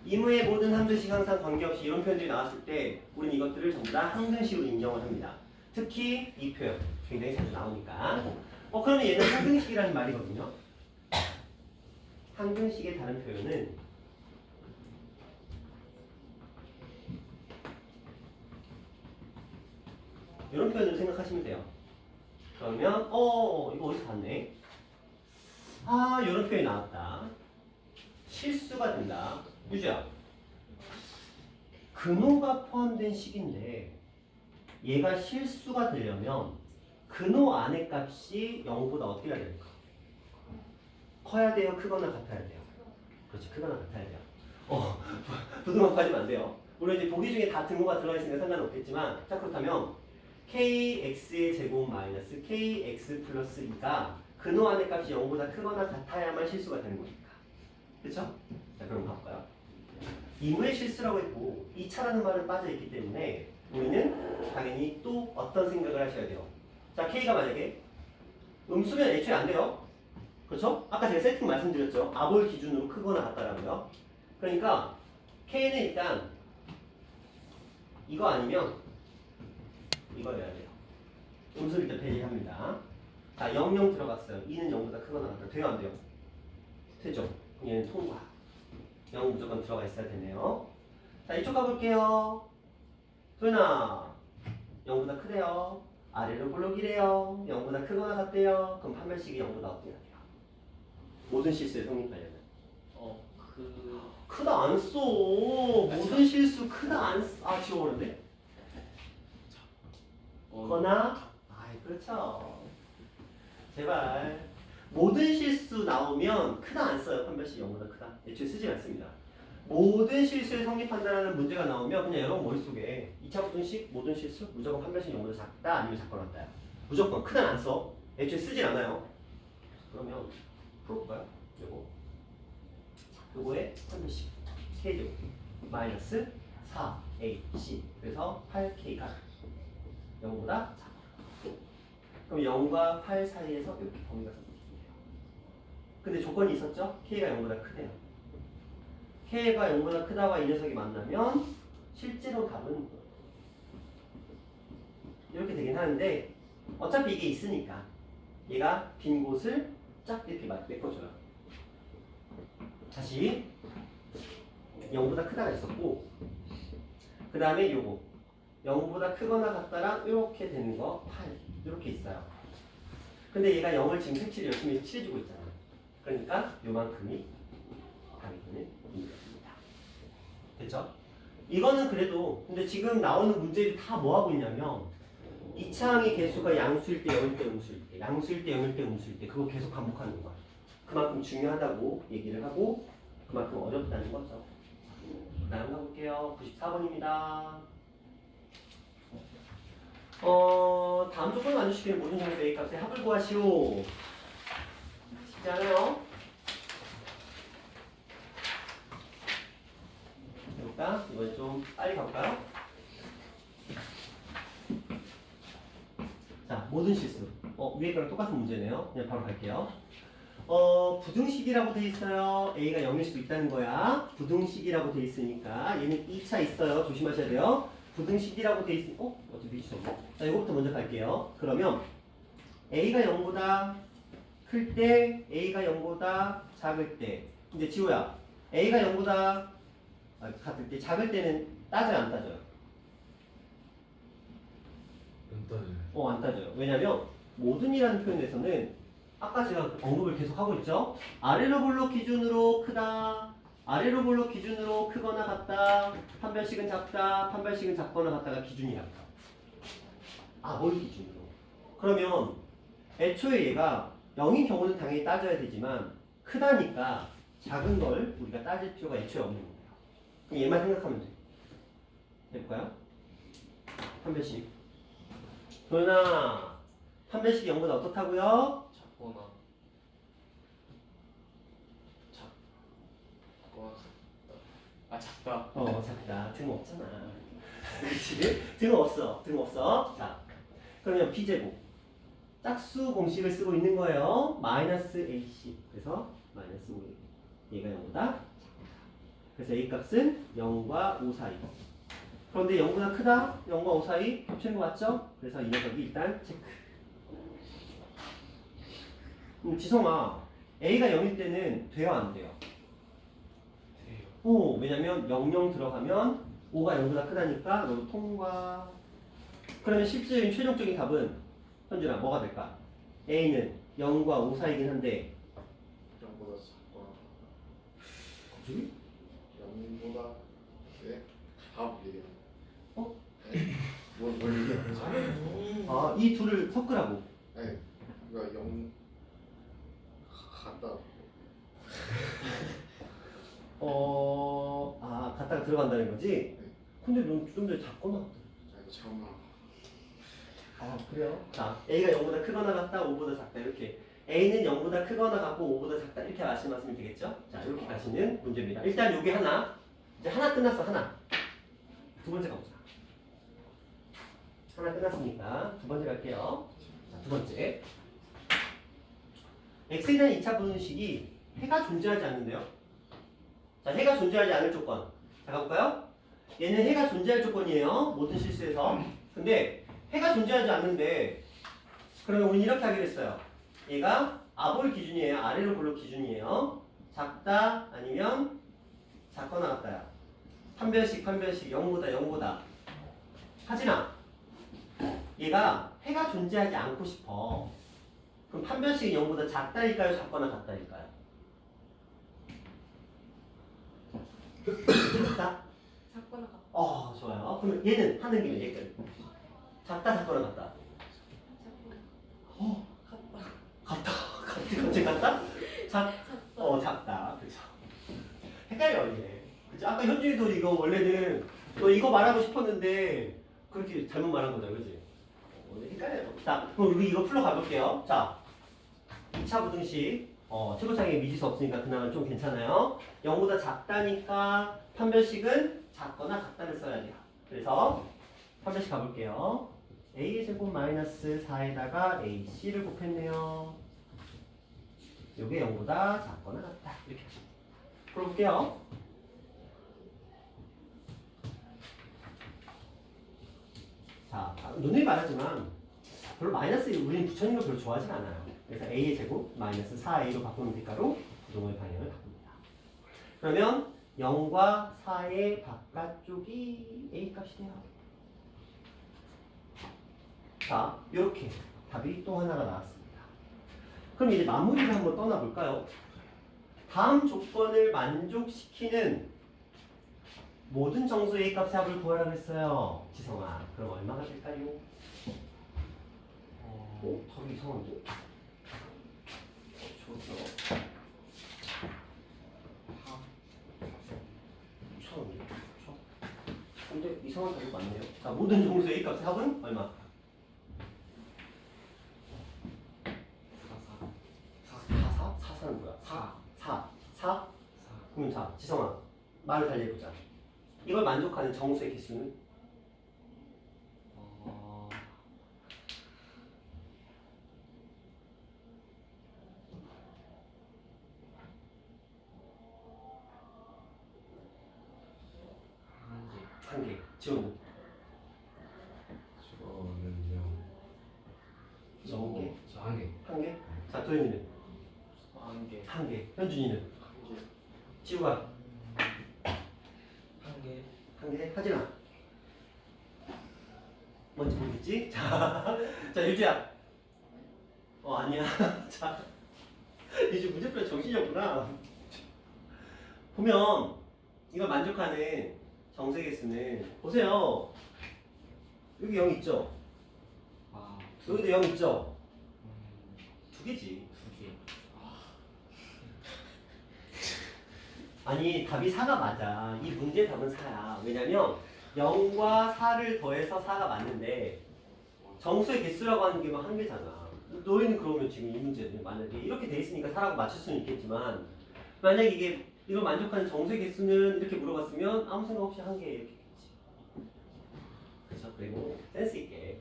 이무의 모든 함등식 항상 관계없이 이런 표현들이 나왔을 때 우리는 이것들을 전부 다 항등식으로 인정을 합니다. 특히 이 표현 굉장히 자주 나오니까. 그러면 얘는 항등식이라는 말이거든요. 항등식의 다른 표현은 이런 표현을 생각하시면 돼요. 그러면 이거 어디서 봤네? 아, 이런 표현이 나왔다. 실수가 된다. 유주야, 근호가 포함된 식인데 얘가 실수가 되려면 근호 안의 값이 0보다 어떻게 해야 될까? 커야 돼요? 크거나 같아야 돼요? 그렇지, 크거나 같아야 돼요. 부등호흡 하시면 안 돼요. 물론 이제 보기 중에 다 등호가 들어가 있으니까 상관은 없겠지만, 자, 그렇다면 kx의 제곱 마이너스 kx 플러스 2가 근호 안의 값이 0보다 크거나 같아야만 실수가 되는 거니까. 그렇죠? 자, 그럼 가볼까요? 이무의 실수라고 했고 2차라는 말은 빠져있기 때문에 우리는 당연히 또 어떤 생각을 하셔야 돼요. 자, k가 만약에 음수면 애초에 안 돼요. 그렇죠? 아까 제가 세팅 말씀드렸죠. 아볼 기준으로 크거나 같다라고요. 그러니까 k는 일단 이거 아니면 이거여야 돼요. 음수를 일단 배제합니다. 자, 0, 0 들어갔어요. 2는 0보다 크거나 같다. 돼요, 안 돼요? 되죠? 얘는 통과. 0 무조건 들어가 있어야 되네요. 자, 이쪽 가볼게요. 도윤아, 0보다 크대요. 아래로 볼록이래요. 0보다 크거나 같대요. 그럼 판별식이 0보다 어떻게 돼요? 모든 실수에 성립하려면. 크다 안 써. 모든 실수 크다 안 써. 아, 지워버렸네. 거나, 아이, 그렇죠. 제발. 모든 실수 나오면 크다 안 써요. 판별식 0보다 크다. 애초에 쓰지 않습니다. 모든 실수에 성립한다는 문제가 나오면 그냥 여러분 머릿속에 2차 부등식 모든 실수 무조건 판별식 0보다 작다 아니면 작거나 같다요. 무조건 크다 안 써. 애초에 쓰진 않아요. 그러면 풀어볼까요? 요거의 판별식 K제곱 마이너스 4AC 그래서 8K가 0보다 작아. 그럼 0과 8 사이에서 이렇게 범위가 선택돼요. 근데 조건이 있었죠? K가 0보다 크대요. K가 0보다 크다와 이 녀석이 만나면 실제로 답은 이렇게 되긴 하는데 어차피 이게 있으니까 얘가 빈 곳을 쫙 이렇게 메꿔줘요. 다시 0보다 크다가 있었고 그 다음에 요거 0보다 크거나 같다랑 이렇게 되는 거 8 이렇게 있어요. 근데 얘가 0을 지금 색칠을 열심히 칠해주고 있잖아요. 그러니까 요만큼이 답이 되는 문제입니다. 됐죠? 이거는 그래도 근데 지금 나오는 문제들이 다 뭐하고 있냐면 2차항의 개수가 양수일 때 0일 때 음수일 때 양수일 때 0일 때 음수일 때 그거 계속 반복하는 거야. 그만큼 중요하다고 얘기를 하고 그만큼 어렵다는 거죠. 다음 가볼게요. 94번입니다. 다음 조건 만족시키는 모든 정수 A 값의 합을 구하시오. 쉽지 않아요? 해볼까? 이번 좀 빨리 가볼까요? 자, 모든 실수. 위에 거랑 똑같은 문제네요. 그냥 바로 갈게요. 부등식이라고 돼 있어요. A가 0일 수도 있다는 거야. 부등식이라고 돼 있으니까 얘는 2차 있어요. 조심하셔야 돼요. 부등식이라고 돼 있으니 어차피 미치죠. 자, 이거부터 먼저 갈게요. 그러면 A가 0보다 클 때 A가 0보다 작을 때. 근데 지호야, A가 0보다 같을 때 작을 때는 따져요, 안 따져요? 연따지. 안 따져요. 왜냐면 모든이라는 표현에서는 아까 제가 언급을 계속 하고 있죠. 아래로 볼록 기준으로 크다. 아래로 볼록 기준으로 크거나 같다. 판별식은 작다. 판별식은 작거나 같다가 기준이랍니다. 뭘 기준으로? 그러면 애초에 얘가 0인 경우는 당연히 따져야 되지만 크다니까 작은 걸 우리가 따질 필요가 애초에 없는 거예요. 그럼 얘만 생각하면 돼. 해볼까요? 판별식. 도현아, 판별식이 0보다 어떻다고요? 작거나 작다. 작다. 등 없잖아. 그치? 등 없어. 등 없어. 자, 그러면 B제곱. 짝수 공식을 쓰고 있는 거예요. 마이너스 AC. 그래서 마이너스 5. 얘가 0보다 작다. 그래서 A 값은 0과 5 사이. 그런데 0보다 크다? 0과 5 사이 겹치는 거 맞죠? 그래서 이 녀석이 일단 체크. 지성아, A가 0일 때는 돼요, 안 돼요? 돼요. 왜냐면 00 들어가면 5가 0보다 크다니까 너도 통과. 그러면 실질적인 최종적인 답은 현준아 뭐가 될까? A는 0과 5 사이긴 한데 0보다 작거나 갑자기? 0보다 네? 답이에요. 어? 네? 뭘 얘기하는 거지? 이 둘을 섞으라고. 네, 그러니까 0 같다. 갖다가 들어간다는 거지? 근데 넌 좀 전에 작거나 같다. 이거 잠깐만. 그래요? 자, A가 0보다 크거나 같다, 5보다 작다 이렇게. A는 0보다 크거나 같고 5보다 작다 이렇게 말씀하시면 되겠죠? 자, 이렇게 가시는 문제입니다. 일단 요게 하나. 이제 하나 끝났어, 하나. 두 번째 가보자. 하나 끝났으니까 두 번째 갈게요. 자, 두 번째. X에 대한 2차 분식이 해가 존재하지 않는데요? 자, 해가 존재하지 않을 조건. 자, 가볼까요? 얘는 해가 존재할 조건이에요. 모든 실수에서. 근데 해가 존재하지 않는데 그러면 우리는 이렇게 하기로 했어요. 얘가 아볼 기준이에요. 아래로 볼록 기준이에요. 작다 아니면 작거나 같다야. 판별식 0보다 0보다. 하진아, 얘가 해가 존재하지 않고 싶어. 그럼 판별식이 0보다 작다일까요? 작거나 같다일까요? 작다? 작거나 같다. 좋아요. 그럼 얘는 하는 김에 얘기까지. 작다, 작거나 같다. 작거나 같다. 갑자기 같다? 작다. 작다. 그렇죠. 헷갈려 이게. 그렇죠. 아까 현준이도 이거 원래는 너 이거 말하고 싶었는데 그렇게 잘못 말한 거다, 그렇지? 헷갈려요. 자, 그럼 우리 이거 풀러 가볼게요. 자, 2차 부등식. 최고차항에 미지수 없으니까 그나마 좀 괜찮아요. 0보다 작다니까 판별식은 작거나 같다를 써야 돼요. 그래서 판별식 가볼게요. A의 제곱 마이너스 4에다가 AC를 곱했네요. 요게 0보다 작거나 같다. 이렇게 풀어볼게요. 자, 누누이 말하지만 별로 마이너스 우리는 붙여있는 걸 별로 좋아하진 않아요. 그래서 A의 제곱 마이너스 4A로 바꾸는 대가로 부동의 방향을 바꿉니다. 그러면 0과 4의 바깥쪽이 A 값이 돼요. 자, 이렇게 답이 또 하나가 나왔습니다. 그럼 이제 마무리를 한번 떠나볼까요? 다음 조건을 만족시키는 모든 정수 A 값의 합을 구하라고 했어요. 지성아, 그럼 얼마가 될까요? 답이 이상한데? 좋았어. 이상한데? 그렇죠? 근데 이상한 답이 많네요. 자, 모든 정수 A 값의 합은 얼마? 4는 뭐야? 4? 그럼 자, 지성아, 말을 달리 해보자. 이걸 만족하는 정수의 개수는? 한 개. 지원은? 저는요. 한 개? 저 한 개. 한 개? 자, 도현이는? 현준이는? 한 개. 지우가? 한 개. 한 개? 하진아? 뭔지 모르겠지? 자, 유주야. 아니야. 자, 유주 문제풀이 정신이 없구나. 보면 이걸 만족하는 정세 개수는 보세요. 여기 0 있죠? 아, 여기도 0 있죠? 음, 두 개지. 두 개. 아니 답이 4가 맞아. 이 문제 답은 4야. 왜냐면 0과 4를 더해서 4가 맞는데 정수의 개수라고 하는 게만 한 개잖아. 너희는 그러면 지금 이 문제는 만약에 이렇게 돼 있으니까 4라고 맞출 수는 있겠지만 만약에 이게 이걸 만족하는 정수의 개수는 이렇게 물어봤으면 아무 생각 없이 한 개 이렇게 겠지. 그렇죠. 그리고 센스 있게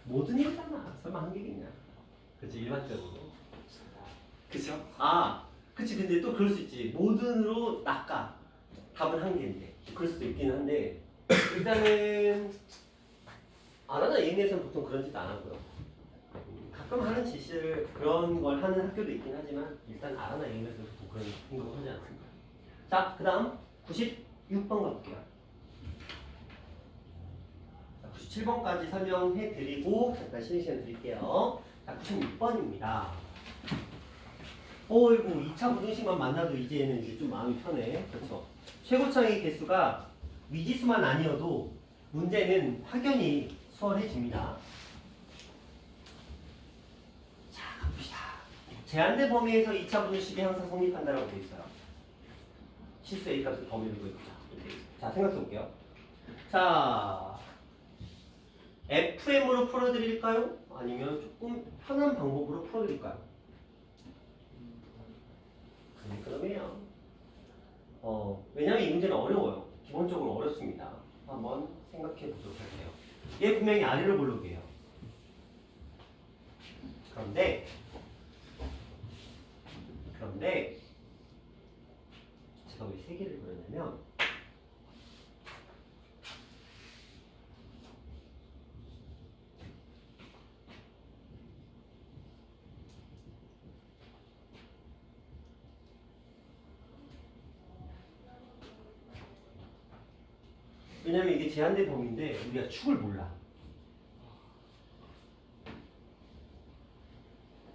모든 일이잖아. 설마 한 개겠냐? 그렇지 일반적으로. 그렇죠? 그치. 근데 또 그럴 수 있지. 모든으로 낚아. 답은 한 개인데. 그럴 수도 있기는 한데 일단은 안 하나 A에서는 보통 그런 짓 안 하고요. 가끔 하는 짓을 그런 걸 하는 학교도 있긴 하지만 일단 안 하나 A에서는 보통 그런 행동을 하지 않습니다. 자, 그 다음 96번 가볼게요. 97번까지 설명해 드리고 잠깐 쉬는 시간 드릴게요. 자, 96번입니다. 어이구 2차 부등식만 만나도 이제는 이제 좀 마음이 편해. 그렇죠? 최고차의 개수가 미지수만 아니어도 문제는 확연히 수월해집니다. 자, 갑시다. 제한된 범위에서 2차 부등식이 항상 성립한다라고 되어 있어요. 실수 A 값을 범위로 구해보자. 자, 생각해 볼게요. 자, FM으로 풀어드릴까요? 아니면 조금 편한 방법으로 풀어드릴까요? 그러면 왜냐하면 이 문제는 어려워요. 기본적으로 어렵습니다. 한번 생각해 보도록 할게요. 얘 분명히 아래로 볼록이에요. 그런데 제가 왜 세 개를 그렸냐면 왜냐면 이게 제한된 범위인데 우리가 축을 몰라.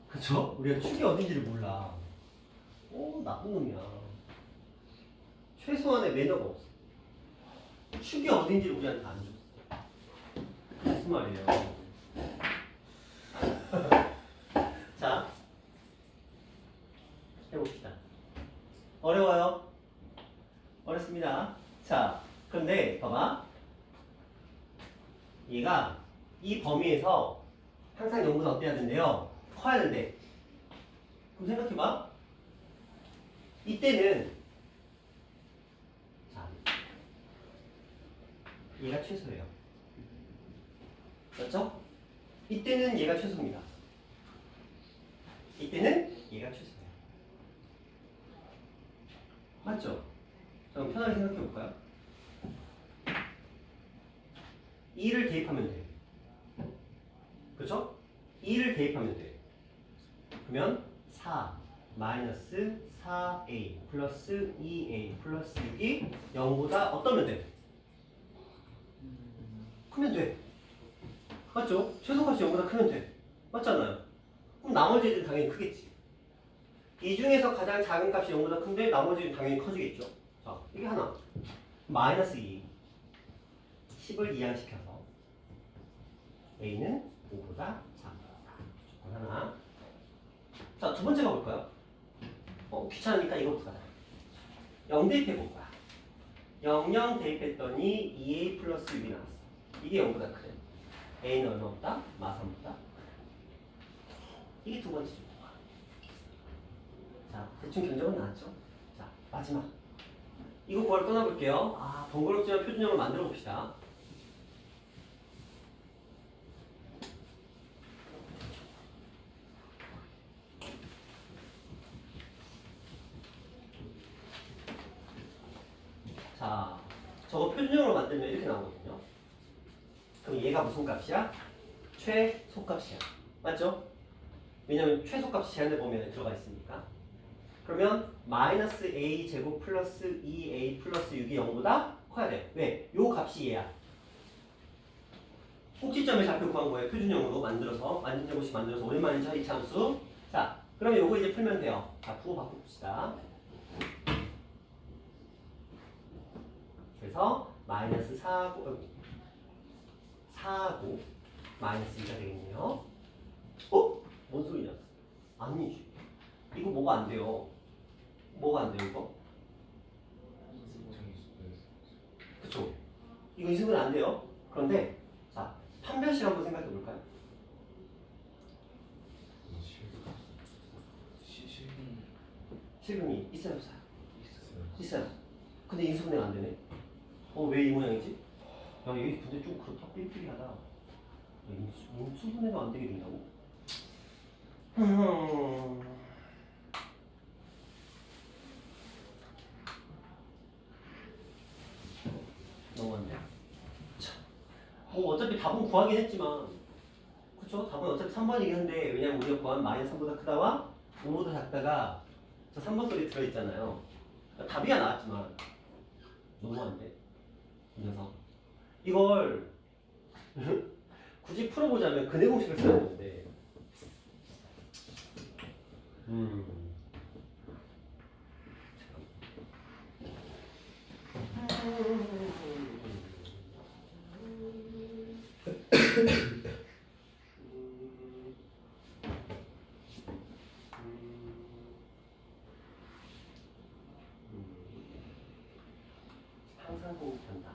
그쵸? 우리가 축이 어딘지를 몰라. 나쁜 놈이야. 최소한의 매너가 없어. 축이 어딘지를 우리한테 안 줬어. 무슨 말이에요? 자, 해봅시다. 어려워요? 어렵습니다. 자, 그런데 봐봐. 얘가 이 범위에서 항상 0보다 어때야 된대요? 커야 된대. 그럼 생각해봐. 이때는 자, 얘가 최소예요. 맞죠? 이때는 얘가 최소입니다. 이때는 얘가 최소예요. 맞죠? 자, 그럼 편하게 생각해 볼까요? 2를 대입하면 돼. 그렇죠? 2를 대입하면 돼. 그러면 4 마이너스 4a 플러스 2a 플러스 6이 0보다 어떠면 돼? 크면 돼. 맞죠? 최소값이 0보다 크면 돼. 맞잖아요. 그럼 나머지 애들은 당연히 크겠지. 이 중에서 가장 작은 값이 0보다 큰데 나머지는 당연히 커지겠죠. 자, 이게 하나. 마이너스 2. 10을 이항시켜서 a는 5보다 작다. 조건 하나. 자, 두 번째 가볼까요? 귀찮으니까 이거부터 가자. 0 대입해볼 거야. 0 대입했더니 2a 플러스 6이 나왔어. 이게 0보다 크네. a는 얼마보다? 마3보다. 이게 두 번째 조건. 자, 대충 견적은 나왔죠? 자, 마지막. 이거 구하러 떠나볼게요. 번거롭지만 표준형을 만들어 봅시다. 자, 저거 표준형으로 만들면 이렇게 나오거든요. 그럼 얘가 무슨 값이야? 최소값이야. 맞죠? 왜냐면 최소값이 제한된 범위 안에 들어가 있으니까. 그러면 마이너스 a 제곱 플러스 2a 플러스 6이 0보다 커야 돼. 왜? 요 값이 얘야. 꼭지점의 좌표 구한 거예요. 표준형으로 만들어서 완전제곱식 만들어서 오랜만에 이 함수. 자, 그러면 요거 이제 풀면 돼요. 자, 부호 바꿔봅시다. 그래서 마이너스 4고 마이너스 2가 되겠네요. 어? 뭔 소리냐? 아니, 이거 뭐가 안 돼요. 뭐가 안 돼요, 이거? 그쵸? 이거 인수분 안 돼요. 그런데 자, 판별식 한번 생각해 볼까요? 실근이 있어요, 없어요? 있어요. 근데 인수분해가 안 되네. 왜 이 모양이지? 야, 여기 근데 좀 그렇다. 삐삐하다. 인수분해가 안 되게 된다고? 너무한데. 참. 뭐 어차피 답은 구하긴 했지만, 그쵸? 답은 어차피 3번이긴 한데, 왜냐면 우리가 구한 마이너스 3보다 크다와 5보다 작다가 저 3번 속에 들어있잖아요. 그러니까 답이야 나왔지만, 너무한데. 이 녀석. 이걸 굳이 풀어보자면 근해 공식을 써야 되는데. 항상 공부한다.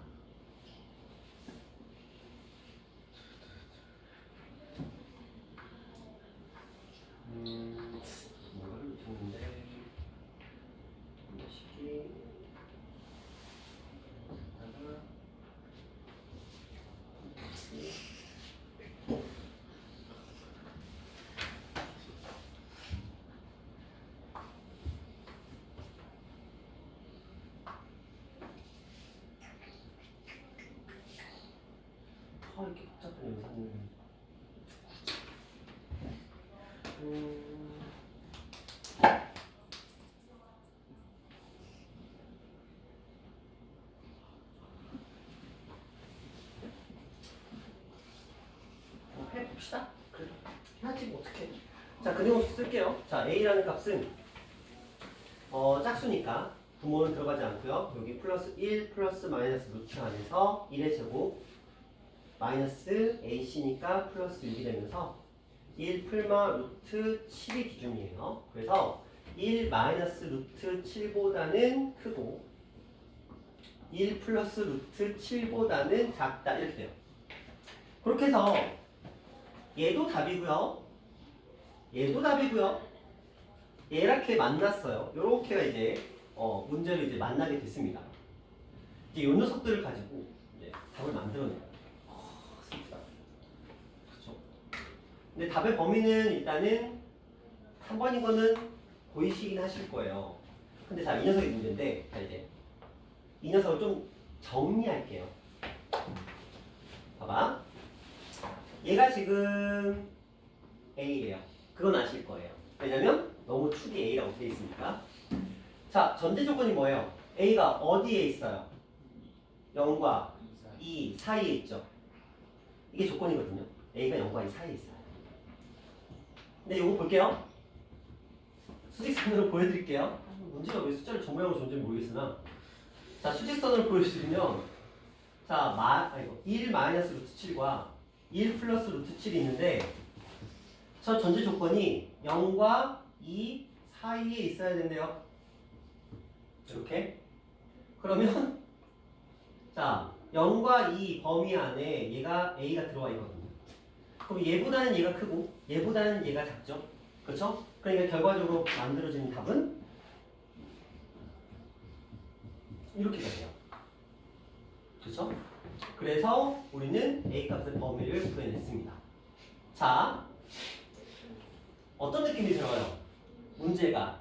뭐를 놓쳤는데 식기 하다가 이렇게 복잡한 영상을 해봅시다. 그래. 해야지 뭐 어떡해. 자, 근해 공식 쓸게요. 자, a라는 값은 짝수니까 부모는 들어가지 않고요. 여기 플러스 1 플러스 마이너스 루트 안에서 1의 제곱 마이너스 ac니까 플러스 6이 되면서 1 풀마 루트 7이 기준이에요. 그래서 1 마이너스 루트 7보다는 크고 1 플러스 루트 7보다는 작다 이렇게 돼요. 그렇게 해서 얘도 답이고요. 얘도 답이고요. 이렇게 만났어요. 요렇게가 이제 문제를 이제 만나게 됐습니다. 이제 요 녀석들을 가지고 이제 답을 만들어내요. 슬프다. 그렇죠? 근데 답의 범위는 일단은 3번인 거는 보이시긴 하실 거예요. 근데 자, 이 녀석이 문제인데, 자 이제 이 녀석을 좀 정리할게요. 봐봐. 얘가 지금 A예요. 그건 아실 거예요. 왜냐면 너무 축이 A라고 되어 있으니까. 자, 전제 조건이 뭐예요? A가 어디에 있어요? 0과 2 사이에 있죠. 이게 조건이거든요. A가 0과 2 사이에 있어요. 근데 이거 볼게요. 수직선으로 보여드릴게요. 문제가 왜 숫자를 정모양으로 존재인지 모르겠으나, 자, 수직선으로 보여드리면, 자, 1 마이너스 루트 7과 1 플러스 루트 7이 있는데, 저 전제 조건이 0과 2 사이에 있어야 된대요. 이렇게. 그러면 자, 0과 2 범위 안에 얘가 A가 들어와 있거든요. 그럼 얘보다는 얘가 크고 얘보다는 얘가 작죠. 그렇죠? 그러니까 결과적으로 만들어지는 답은 이렇게 돼요. 그렇죠? 그래서 우리는 A 값의 범위를 구해냈습니다. 자, 어떤 느낌이 들어요? 문제가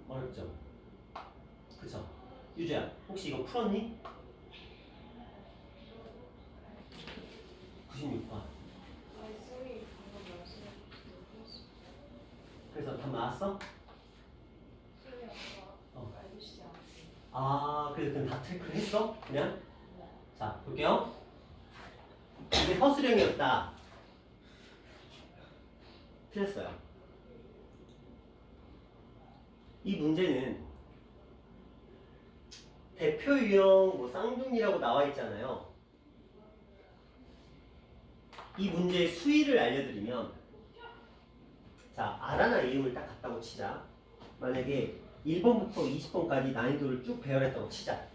어렵죠? 그쵸? 유주야, 혹시 이거 풀었니? 96번. 그래서 답 나왔어? 수영이 어. 알려주시지 않았어요. 아, 그래서 그럼 다 체크를 했어? 그냥? 자, 볼게요. 이게 서술형이었다. 틀렸어요. 이 문제는 대표 유형 뭐 쌍둥이라고 나와 있잖아요. 이 문제의 수위를 알려드리면, 자, R하나 이음을 딱 갖다고 치자. 만약에 1번부터 20번까지 난이도를 쭉 배열했다고 치자.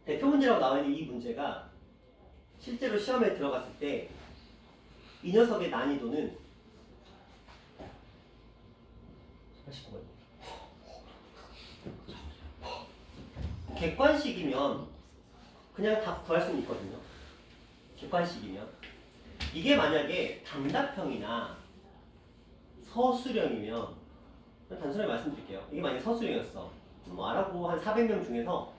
대표 문제라고 나와 있는 이 문제가 실제로 시험에 들어갔을 때 이 녀석의 난이도는 89번. 객관식이면 그냥 답 구할 수는 있거든요. 객관식이면. 이게 만약에 단답형이나 서술형이면 단순하게 말씀드릴게요. 이게 만약에 서술형이었어. 뭐 알아보고 한 400명 중에서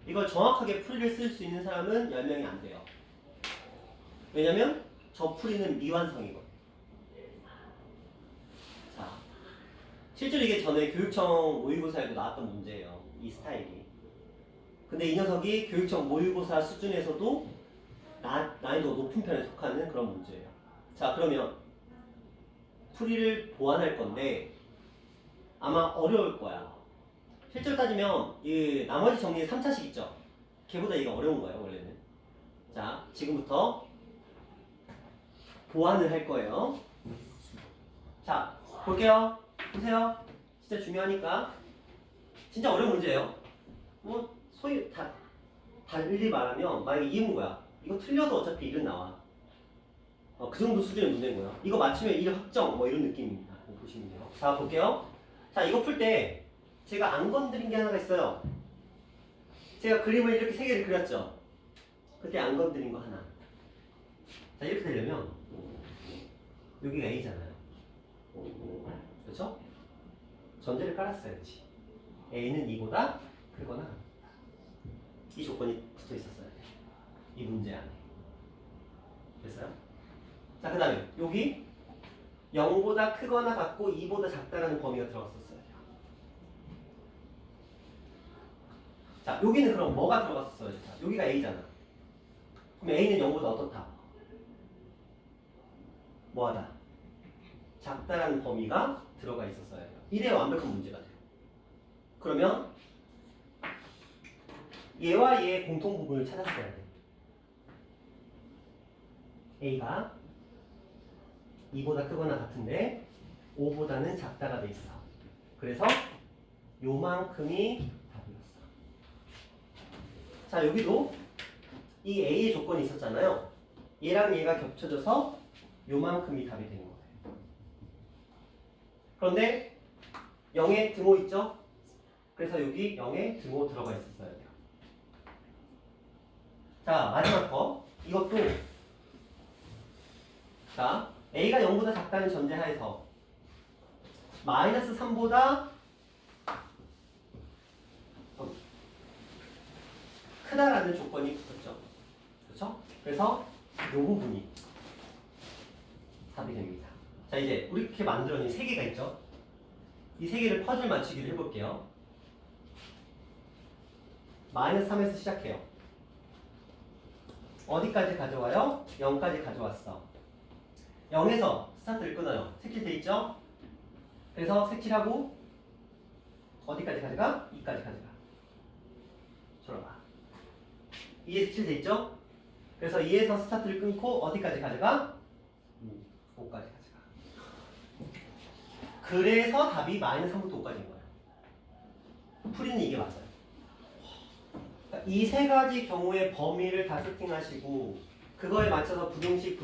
이걸 정확하게 풀이를 쓸 수 있는 사람은 10명이 안 돼요. 왜냐면 저 풀이는 미완성이거든요. 자, 실제로 이게 전에 교육청 모의고사에도 나왔던 문제예요. 이 스타일이. 근데 이 녀석이 교육청 모의고사 수준에서도 난이도가 높은 편에 속하는 그런 문제예요. 자, 그러면 풀이를 보완할 건데 아마 어려울 거야. 실제로 따지면 이 나머지 정리 3차식 있죠? 걔보다 얘가 어려운 거예요, 원래는. 자, 지금부터 보완을 할 거예요. 자, 볼게요. 보세요. 진짜 중요하니까. 진짜 어려운 문제예요. 뭐 소위 달리 말하면 만약에 이은 거야. 이거 틀려도 어차피 1은 나와. 그 정도 수준의 문제인 거야. 이거 맞추면 1 확정 뭐 이런 느낌입니다. 보시면 돼요. 자, 볼게요. 자, 이거 풀 때 제가 안 건드린 게 하나가 있어요. 제가 그림을 이렇게 3개를 그렸죠. 그때 안 건드린 거 하나. 자, 이렇게 되려면 여기가 A잖아요. 그렇죠? 전제를 깔았어야지. A는 2보다 크거나 이 조건이 붙어 있었어야 돼. 이 문제 안에. 됐어요? 자, 그 다음에 여기 0보다 크거나 같고 2보다 작다라는 범위가 들어갔었어야 돼요. 자, 여기는 그럼 뭐가 들어갔었어야 돼? 여기가 A잖아. 그럼 A는 0보다 어떻다? 뭐하다? 작다라는 범위가 들어가 있었어야 돼요. 이래야 완벽한 문제가 돼요. 그러면 얘와 얘의 공통 부분을 찾았어야 돼. A가 2보다 크거나 같은데 5보다는 작다가 돼 있어. 그래서 요만큼이 답이었어. 자, 여기도 이 A의 조건이 있었잖아요. 얘랑 얘가 겹쳐져서 요만큼이 답이 되는 거예요. 그런데 0의 등호 있죠? 그래서 여기 0의 등호 들어가 있었어야 돼요. 자, 마지막 거. 이것도 자, A가 0보다 작다는 전제하에서 마이너스 3보다 크다라는 조건이 붙었죠. 그렇죠? 그래서 이 부분이 답이 됩니다. 자, 이제 우리 이렇게 만들어낸 3개가 있죠? 이 3개를 퍼즐 맞추기를 해볼게요. 마이너스 3에서 시작해요. 어디까지 가져와요? 0까지 가져왔어. 0에서 스타트를 끊어요. 색칠돼 있죠? 그래서 색칠하고 어디까지 가져가? 2까지 가져가. 졸아봐. 2에 색칠돼 있죠? 그래서 2에서 스타트를 끊고 어디까지 가져가? 5까지 가져가. 그래서 답이 마이너스 3부터 5까지인 거예요. 풀이는 이게 맞아요. 이 3가지 경우의 범위를 다 세팅하시고 그거에 맞춰서 부등식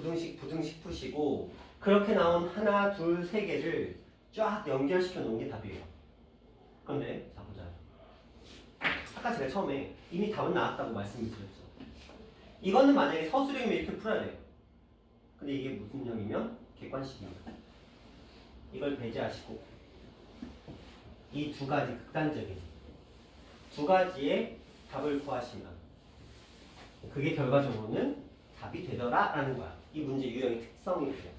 푸시고 그렇게 나온 하나, 둘, 3개를 쫙 연결시켜 놓은 게 답이에요. 그런데 자 보자. 아까 제가 처음에 이미 답은 나왔다고 말씀을 드렸죠. 이거는 만약에 서술형이면 이렇게 풀어야 돼요. 근데 이게 무슨 형이면 객관식입니다. 이걸 배제하시고 이 2가지 극단적인 2가지의 답을 구하시면 그게 결과적으로는 답이 되더라 라는 거야. 이 문제 유형의 특성이고요.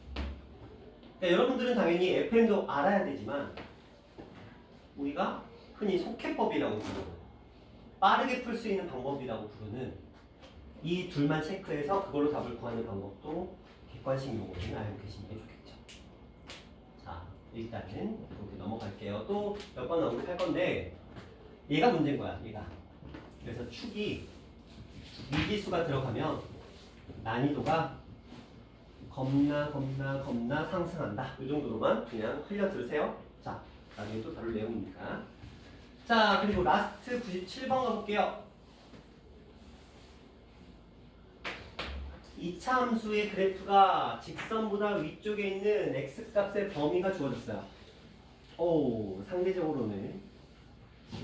그러니까 여러분들은 당연히 FM도 알아야 되지만 우리가 흔히 속해법이라고 부르는 빠르게 풀 수 있는 방법이라고 부르는 이 둘만 체크해서 그걸로 답을 구하는 방법도 객관식 용어는 알고 계시는 게 좋겠죠. 자, 일단은 이렇게 넘어갈게요. 또 몇 번 언급할 건데 얘가 문제인 거야, 얘가. 그래서 축이 미지수가 들어가면 난이도가 겁나 상승한다. 이 정도로만 그냥 흘려 들으세요. 자, 나중에 또 다룰 내용이니까. 자, 그리고 라스트 97번 가볼게요. 2차 함수의 그래프가 직선보다 위쪽에 있는 x값의 범위가 주어졌어요. 오, 상대적으로는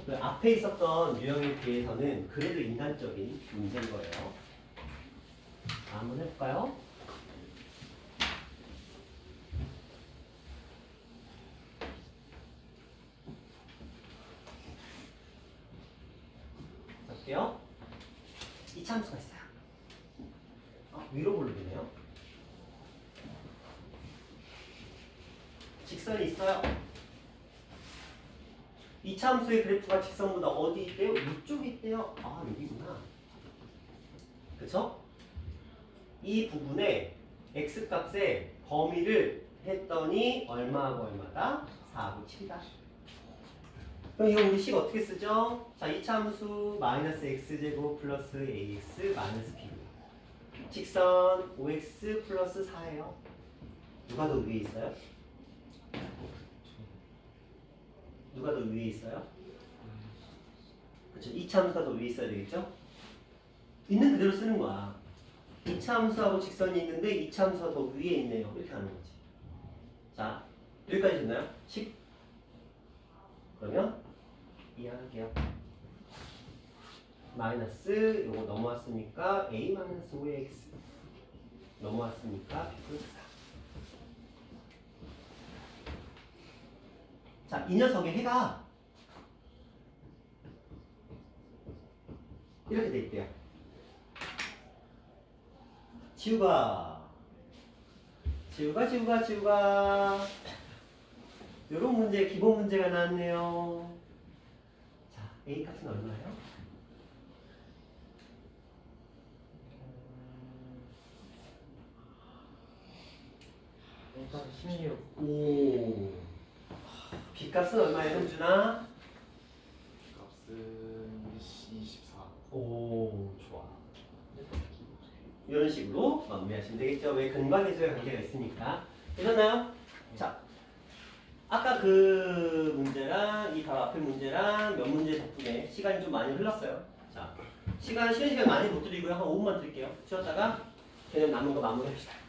그 앞에 있었던 유형에 비해서는 그래도 인간적인 문제인 거예요. 자, 한번 해볼까요? 볼게요. 2차 함수가 있어요. 위로 볼륨이네요. 직선이 있어요. 2차 함수의 그래프가 직선보다 어디 있대요? 위쪽에 있대요. 아, 여기구나. 그쵸? 이 부분에 x값의 범위를 했더니 얼마하고 얼마다? 4하고 7이다. 그럼 이거 우리 식 어떻게 쓰죠? 자, 2차 함수 마이너스 x제곱 플러스 ax 마이너스 b. 직선 5x 플러스 4예요. 누가 더 위에 있어요? 누가 더 위에 있어요? 그렇죠. 2차 함수가 더 위에 있어야 되겠죠? 있는 그대로 쓰는 거야. 2차 함수하고 직선이 있는데 2차 함수가 더 위에 있네요. 이렇게 하는 거지. 자, 여기까지 됐나요? 식. 그러면 이해할게요. 마이너스 요거 넘어왔으니까 a 마이너스 5x 넘어왔으니까 b 플러스 4. 자, 이 녀석의 해가 이렇게 돼 있대요. 지우가 요런 문제, 기본 문제가 나왔네요. 자, a 값은 얼마예요? 일단 16. 오. b 값은 얼마예요, 현준아? 값은 24. 오, 좋아. 이런 식으로 마무리하시면 되겠죠. 왜 근과계수의 관계가 있으니까. 되셨나요? 자, 아까 그 문제랑 이 바로 앞에 문제랑 몇 문제 덕분에 시간이 좀 많이 흘렀어요. 자, 쉬는 시간 많이 못 드리고요. 한 5분만 드릴게요. 쉬었다가 개념 남은 거 마무리합시다.